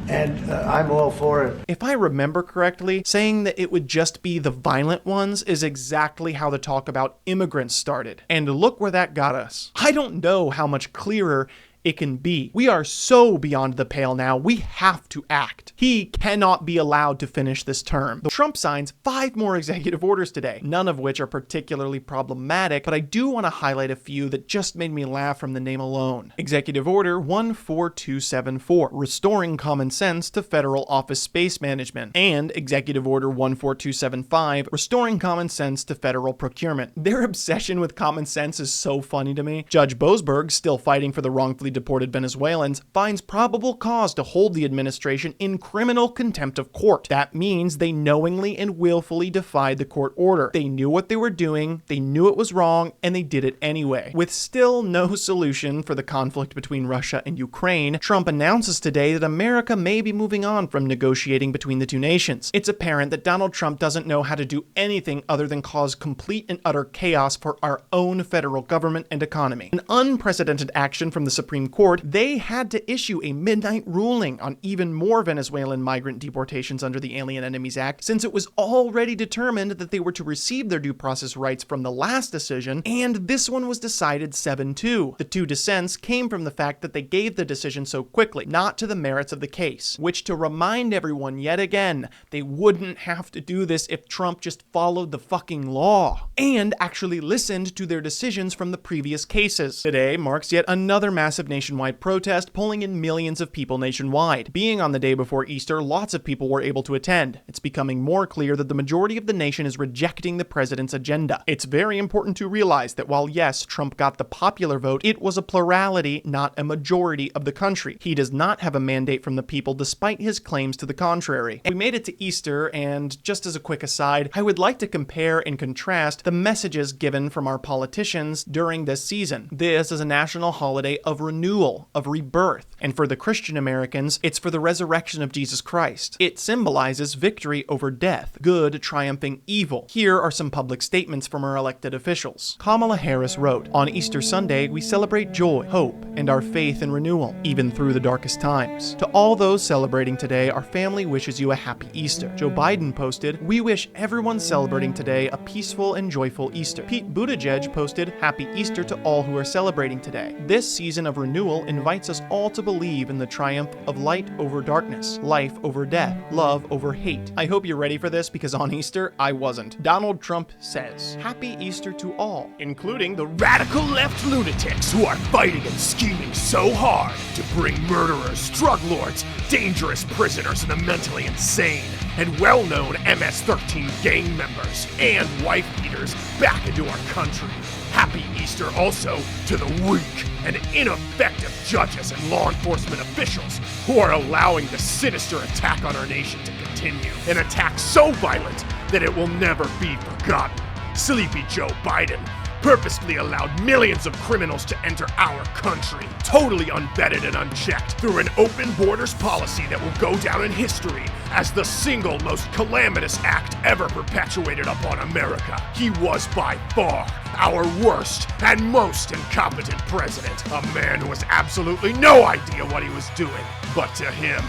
And I'm all for it. If I remember correctly, saying that it would just be the violent ones is exactly how the talk about immigrants started. And look where that got us. I don't know how much clearer it can be. We are so beyond the pale now, we have to act. He cannot be allowed to finish this term. Trump signs 5 more executive orders today, none of which are particularly problematic, but I do want to highlight a few that just made me laugh from the name alone. Executive Order 14274, restoring common sense to federal office space management, and Executive Order 14275, restoring common sense to federal procurement. Their obsession with common sense is so funny to me. Judge Boasberg, still fighting for the wrongfully deported Venezuelans, finds probable cause to hold the administration in criminal contempt of court. That means they knowingly and willfully defied the court order. They knew what they were doing, they knew it was wrong, and they did it anyway. With still no solution for the conflict between Russia and Ukraine, Trump announces today that America may be moving on from negotiating between the two nations. It's apparent that Donald Trump doesn't know how to do anything other than cause complete and utter chaos for our own federal government and economy. An unprecedented action from the Supreme Court, they had to issue a midnight ruling on even more Venezuelan migrant deportations under the Alien Enemies Act, since it was already determined that they were to receive their due process rights from the last decision, and this one was decided 7-2. The 2 dissents came from the fact that they gave the decision so quickly, not to the merits of the case, which, to remind everyone yet again, they wouldn't have to do this if Trump just followed the fucking law, and actually listened to their decisions from the previous cases. Today marks yet another massive nationwide protest, pulling in millions of people nationwide. Being on the day before Easter, lots of people were able to attend. It's becoming more clear that the majority of the nation is rejecting the president's agenda. It's very important to realize that while yes, Trump got the popular vote, it was a plurality, not a majority of the country. He does not have a mandate from the people despite his claims to the contrary. We made it to Easter, and just as a quick aside, I would like to compare and contrast the messages given from our politicians during this season. This is a national holiday of renewal, of rebirth, and for the Christian Americans, it's for the resurrection of Jesus Christ. It symbolizes victory over death, good triumphing evil. Here are some public statements from our elected officials. Kamala Harris wrote, "On Easter Sunday, we celebrate joy, hope, and our faith in renewal, even through the darkest times. To all those celebrating today, our family wishes you a happy Easter." Joe Biden posted, "We wish everyone celebrating today a peaceful and joyful Easter." Pete Buttigieg posted, "Happy Easter to all who are celebrating today. This season of renewal invites us all to believe in the triumph of light over darkness, life over death, love over hate." I hope you're ready for this, because on Easter, I wasn't. Donald Trump says, "Happy Easter to all, including the radical left lunatics who are fighting and scheming so hard to bring murderers, drug lords, dangerous prisoners, and the mentally insane, and well-known MS-13 gang members and wife beaters back into our country. Happy Easter also to the weak and ineffective judges and law enforcement officials who are allowing the sinister attack on our nation to continue. An attack so violent that it will never be forgotten. Sleepy Joe Biden purposefully allowed millions of criminals to enter our country, totally unvetted and unchecked, through an open borders policy that will go down in history as the single most calamitous act ever perpetuated upon America. He was by far our worst and most incompetent president, a man who has absolutely no idea what he was doing. But to him,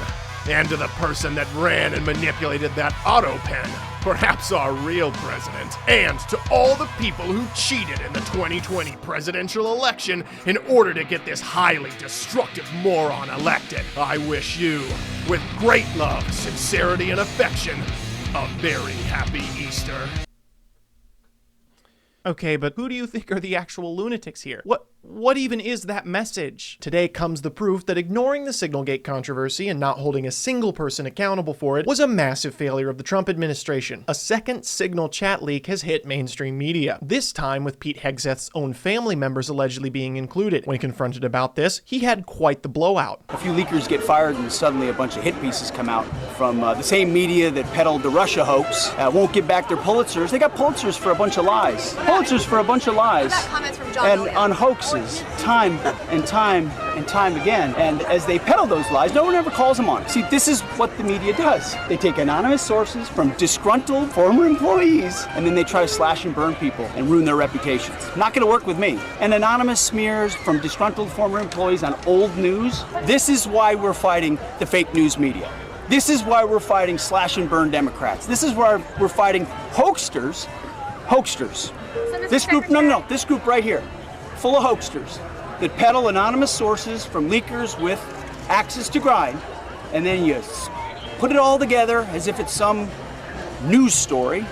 and to the person that ran and manipulated that auto pen, perhaps our real president, and to all the people who cheated in the 2020 presidential election in order to get this highly destructive moron elected, I wish you, with great love, sincerity, and affection, a very happy Easter. Okay, but who do you think are the actual lunatics here? What even is that message? Today comes the proof that ignoring the Signalgate controversy and not holding a single person accountable for it was a massive failure of the Trump administration. A second Signal chat leak has hit mainstream media, this time with Pete Hegseth's own family members allegedly being included. When confronted about this, he had quite the blowout. A few leakers get fired and suddenly a bunch of hit pieces come out from the same media that peddled the Russia hoax. Won't give back their Pulitzers. They got Pulitzers for a bunch of lies. Pulitzers for a bunch of lies. And on hoaxes, time and time and time again. And as they peddle those lies, no one ever calls them on it. See, this is what the media does. They take anonymous sources from disgruntled former employees, and then they try to slash and burn people and ruin their reputations. Not gonna work with me. And anonymous smears from disgruntled former employees on old news. This is why we're fighting the fake news media. This is why we're fighting slash and burn Democrats. This is why we're fighting hoaxsters. This group, no, this group right here, full of hoaxsters that peddle anonymous sources from leakers with axes to grind, and then you put it all together as if it's some news story.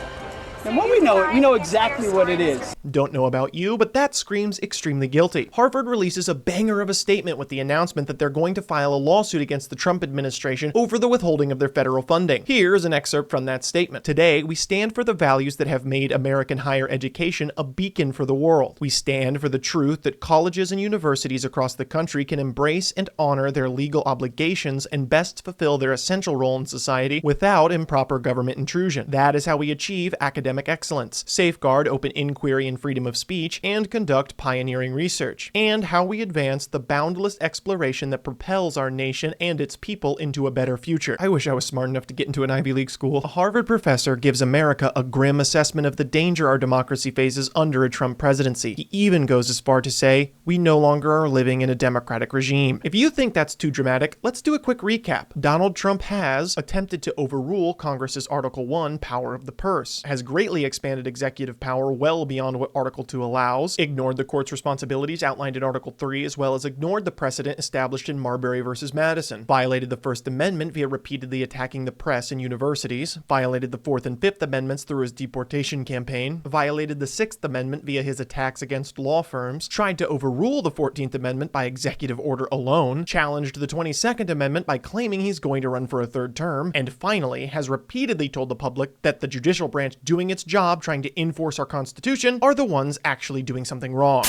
And when we know it, we know exactly what it is. Don't know about you, but that screams extremely guilty. Harvard releases a banger of a statement with the announcement that they're going to file a lawsuit against the Trump administration over the withholding of their federal funding. Here's an excerpt from that statement. Today, we stand for the values that have made American higher education a beacon for the world. We stand for the truth that colleges and universities across the country can embrace and honor their legal obligations and best fulfill their essential role in society without improper government intrusion. That is how we achieve academic excellence, safeguard open inquiry and freedom of speech, and conduct pioneering research, and how we advance the boundless exploration that propels our nation and its people into a better future. I wish I was smart enough to get into an Ivy League school. A Harvard professor gives America a grim assessment of the danger our democracy faces under a Trump presidency. He even goes as far to say, we no longer are living in a democratic regime. If you think that's too dramatic, let's do a quick recap. Donald Trump has attempted to overrule Congress's Article 1 power of the purse, has greatly expanded executive power well beyond what Article 2 allows, ignored the court's responsibilities outlined in Article 3, as well as ignored the precedent established in Marbury versus Madison, violated the First Amendment via repeatedly attacking the press and universities, violated the Fourth and Fifth Amendments through his deportation campaign, violated the Sixth Amendment via his attacks against law firms, tried to overrule the 14th Amendment by executive order alone, challenged the 22nd Amendment by claiming he's going to run for a third term, and finally has repeatedly told the public that the judicial branch doing its job trying to enforce our Constitution are the ones actually doing something wrong.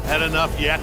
Had enough yet?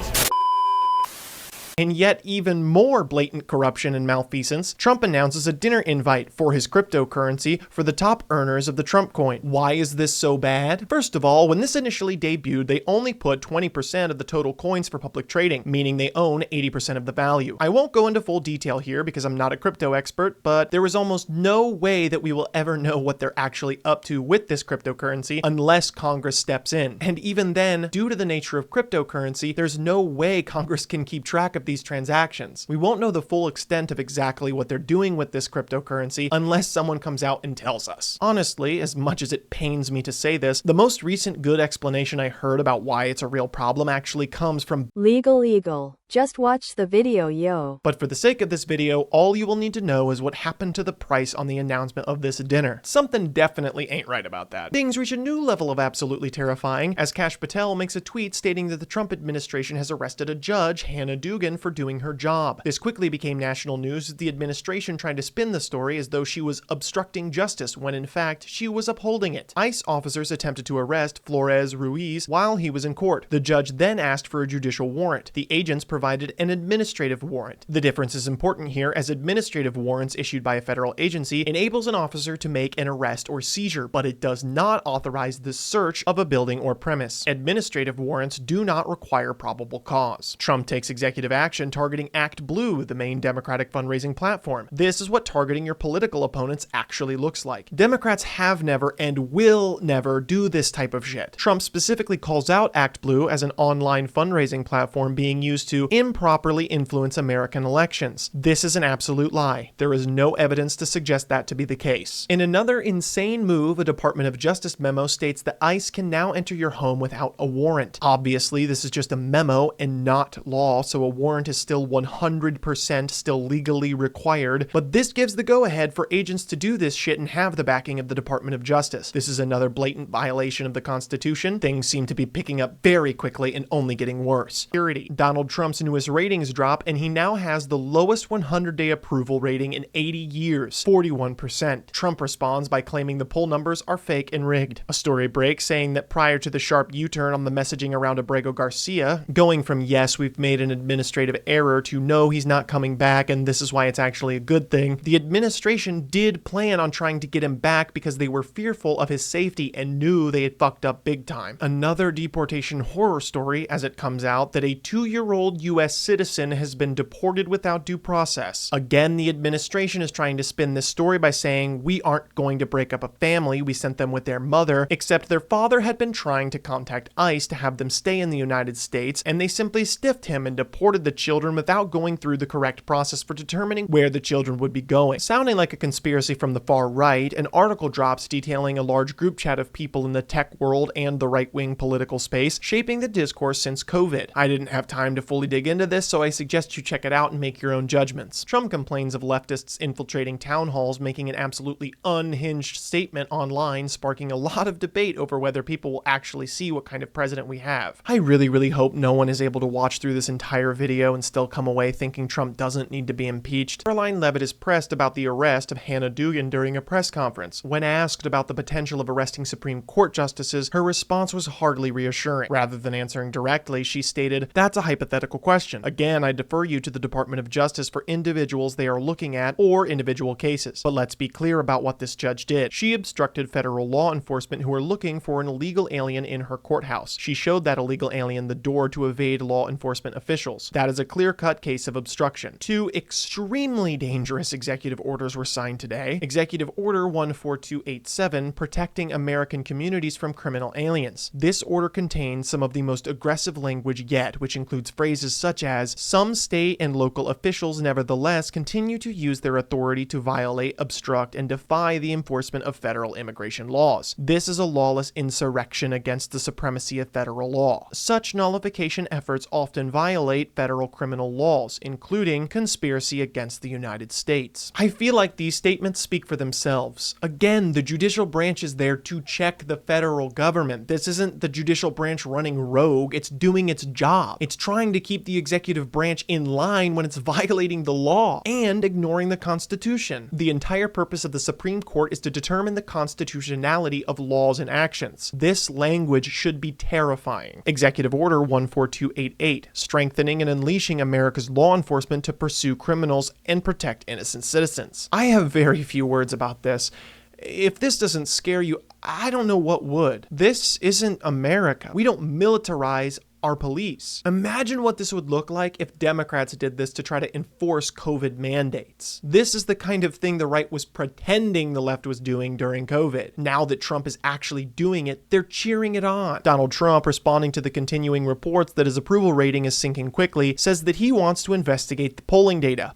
In yet even more blatant corruption and malfeasance, Trump announces a dinner invite for his cryptocurrency for the top earners of the Trump coin. Why is this so bad? First of all, when this initially debuted, they only put 20% of the total coins for public trading, meaning they own 80% of the value. I won't go into full detail here because I'm not a crypto expert, but there is almost no way that we will ever know what they're actually up to with this cryptocurrency unless Congress steps in. And even then, due to the nature of cryptocurrency, there's no way Congress can keep track of these transactions. We won't know the full extent of exactly what they're doing with this cryptocurrency unless someone comes out and tells us. Honestly, as much as it pains me to say this, the most recent good explanation I heard about why it's a real problem actually comes from Legal Eagle. Just watch the video, yo. But for the sake of this video, all you will need to know is what happened to the price on the announcement of this dinner. Something definitely ain't right about that. Things reach a new level of absolutely terrifying as Kash Patel makes a tweet stating that the Trump administration has arrested a judge, Hannah Dugan, for doing her job. This quickly became national news as the administration tried to spin the story as though she was obstructing justice when in fact she was upholding it. ICE officers attempted to arrest Flores Ruiz while he was in court. The judge then asked for a judicial warrant. The agents provided an administrative warrant. The difference is important here as administrative warrants issued by a federal agency enables an officer to make an arrest or seizure, but it does not authorize the search of a building or premise. Administrative warrants do not require probable cause. Trump takes executive action targeting Act Blue, the main Democratic fundraising platform. This is what targeting your political opponents actually looks like. Democrats have never and will never do this type of shit. Trump specifically calls out Act Blue as an online fundraising platform being used to to improperly influence American elections. This is an absolute lie. There is no evidence to suggest that to be the case. In another insane move, a Department of Justice memo states that ICE can now enter your home without a warrant. Obviously, this is just a memo and not law, so a warrant is still 100% still legally required, but this gives the go-ahead for agents to do this shit and have the backing of the Department of Justice. This is another blatant violation of the Constitution. Things seem to be picking up very quickly and only getting worse. Security. Donald Trump's newest ratings drop, and he now has the lowest 100-day approval rating in 80 years, 41%. Trump responds by claiming the poll numbers are fake and rigged. A story breaks saying that prior to the sharp U-turn on the messaging around Abrego Garcia, going from yes, we've made an administrative error to no, he's not coming back and this is why it's actually a good thing, the administration did plan on trying to get him back because they were fearful of his safety and knew they had fucked up big time. Another deportation horror story as it comes out that a 2-year-old US citizen has been deported without due process. Again, the administration is trying to spin this story by saying we aren't going to break up a family, we sent them with their mother, except their father had been trying to contact ICE to have them stay in the United States, and they simply stiffed him and deported the children without going through the correct process for determining where the children would be going. Sounding like a conspiracy from the far right, an article drops detailing a large group chat of people in the tech world and the right-wing political space shaping the discourse since COVID. I didn't have time to fully dig into this, so I suggest you check it out and make your own judgments. Trump complains of leftists infiltrating town halls, making an absolutely unhinged statement online, sparking a lot of debate over whether people will actually see what kind of president we have. I really hope no one is able to watch through this entire video and still come away thinking Trump doesn't need to be impeached. Caroline Leavitt is pressed about the arrest of Hannah Duggan during a press conference. When asked about the potential of arresting Supreme Court justices, her response was hardly reassuring. Rather than answering directly, she stated, "That's a hypothetical question. Again, I defer you to the Department of Justice for individuals they are looking at or individual cases. But let's be clear about what this judge did. She obstructed federal law enforcement who were looking for an illegal alien in her courthouse. She showed that illegal alien the door to evade law enforcement officials. That is a clear-cut case of obstruction." 2 extremely dangerous executive orders were signed today. Executive Order 14287, protecting American communities from criminal aliens. This order contains some of the most aggressive language yet, which includes phrases such as, "Some state and local officials nevertheless continue to use their authority to violate, obstruct, and defy the enforcement of federal immigration laws. This is a lawless insurrection against the supremacy of federal law. Such nullification efforts often violate federal criminal laws, including conspiracy against the United States." I feel like these statements speak for themselves. Again, the judicial branch is there to check the federal government. This isn't the judicial branch running rogue, it's doing its job. It's trying to keep the executive branch in line when it's violating the law and ignoring the Constitution. The entire purpose of the Supreme Court is to determine the constitutionality of laws and actions. This language should be terrifying. Executive Order 14288, strengthening and unleashing America's law enforcement to pursue criminals and protect innocent citizens. I have very few words about this. If this doesn't scare you, I don't know what would. This isn't America. We don't militarize our police. Imagine what this would look like if Democrats did this to try to enforce COVID mandates. This is the kind of thing the right was pretending the left was doing during COVID. Now that Trump is actually doing it, they're cheering it on. Donald Trump, responding to the continuing reports that his approval rating is sinking quickly, says that he wants to investigate the polling data.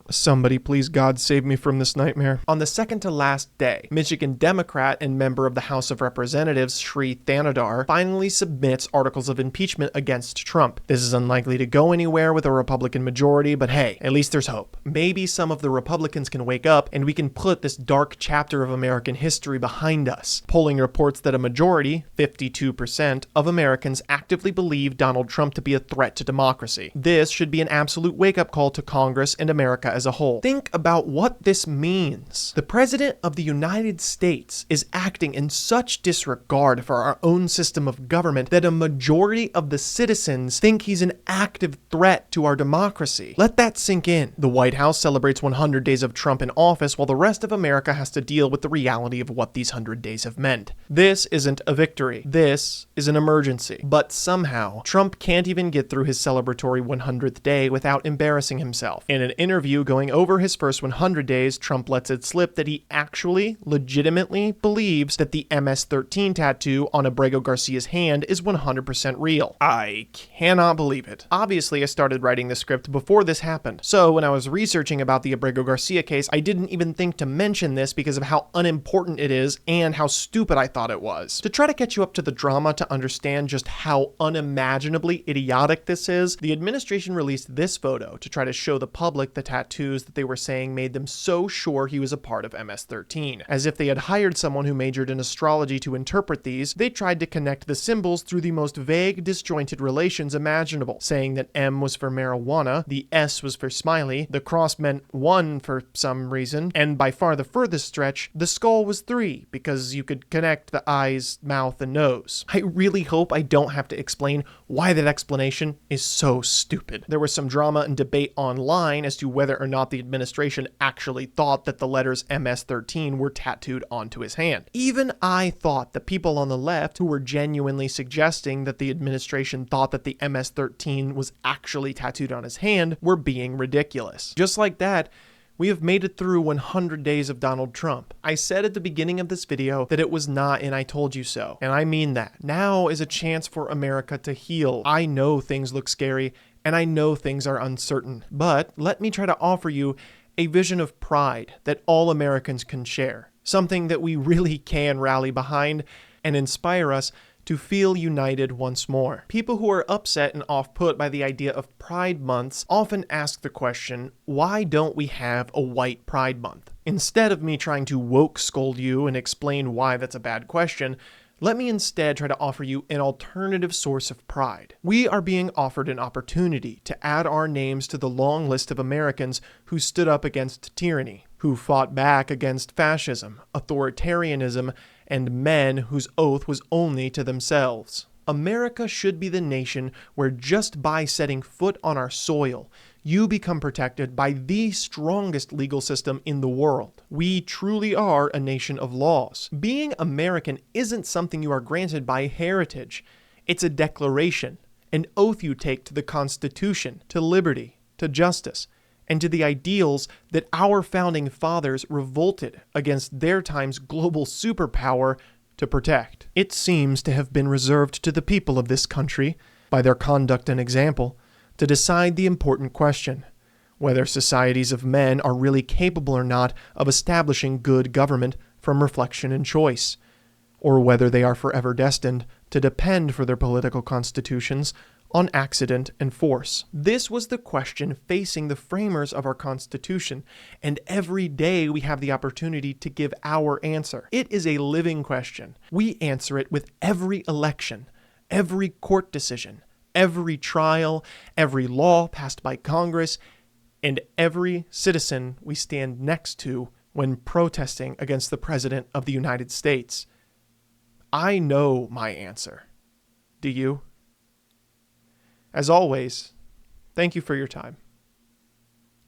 Somebody please God save me from this nightmare. On the second to last day, Michigan Democrat and member of the House of Representatives Sri Thanadar finally submits articles of impeachment against Trump. This is unlikely to go anywhere with a Republican majority, but hey, at least there's hope. Maybe some of the Republicans can wake up and we can put this dark chapter of American history behind us. Polling reports that a majority, 52%, of Americans actively believe Donald Trump to be a threat to democracy. This should be an absolute wake-up call to Congress and America as a whole. Think about what this means. The President of the United States is acting in such disregard for our own system of government that a majority of the citizens think he's an active threat to our democracy. Let that sink in. The White House celebrates 100 days of Trump in office while the rest of America has to deal with the reality of what these 100 days have meant. This isn't a victory. This is an emergency. But somehow, Trump can't even get through his celebratory 100th day without embarrassing himself. In an interview going over his first 100 days, Trump lets it slip that he actually, legitimately believes that the MS-13 tattoo on Abrego Garcia's hand is 100% real. I cannot believe it. Obviously, I started writing the script before this happened, so when I was researching about the Abrego Garcia case, I didn't even think to mention this because of how unimportant it is and how stupid I thought it was. To try to catch you up to the drama to understand just how unimaginably idiotic this is, the administration released this photo to try to show the public the tattoos that they were saying made them so sure he was a part of MS-13. As if they had hired someone who majored in astrology to interpret these, they tried to connect the symbols through the most vague, disjointed relations imaginable, saying that M was for marijuana, the S was for smiley, the cross meant 1 for some reason, and by far the furthest stretch, the skull was 3 because you could connect the eyes, mouth, and nose. I really hope I don't have to explain why that explanation is so stupid. There was some drama and debate online as to whether or not the administration actually thought that the letters MS-13 were tattooed onto his hand. Even I thought the people on the left who were genuinely suggesting that the administration thought that the MS-13 was actually tattooed on his hand were being ridiculous. Just like that, we have made it through 100 days of Donald Trump. I said at the beginning of this video that it was not an I told you so, and I mean that. Now is a chance for America to heal. I know things look scary, and I know things are uncertain, but let me try to offer you a vision of pride that all Americans can share, something that we really can rally behind and inspire us to feel united once more. People who are upset and off-put by the idea of Pride Months often ask the question, why don't we have a white Pride Month? Instead of me trying to woke scold you and explain why that's a bad question, let me instead try to offer you an alternative source of pride. We are being offered an opportunity to add our names to the long list of Americans who stood up against tyranny, who fought back against fascism, authoritarianism, and men whose oath was only to themselves. America should be the nation where just by setting foot on our soil, you become protected by the strongest legal system in the world. We truly are a nation of laws. Being American isn't something you are granted by heritage. It's a declaration, an oath you take to the Constitution, to liberty, to justice, and to the ideals that our founding fathers revolted against their time's global superpower to protect. It seems to have been reserved to the people of this country, by their conduct and example, to decide the important question, whether societies of men are really capable or not of establishing good government from reflection and choice, or whether they are forever destined to depend for their political constitutions on accident and force. This was the question facing the framers of our Constitution, and every day we have the opportunity to give our answer. It is a living question. We answer it with every election, every court decision, every trial, every law passed by Congress, and every citizen we stand next to when protesting against the President of the United States. I know my answer. Do you? As always, thank you for your time.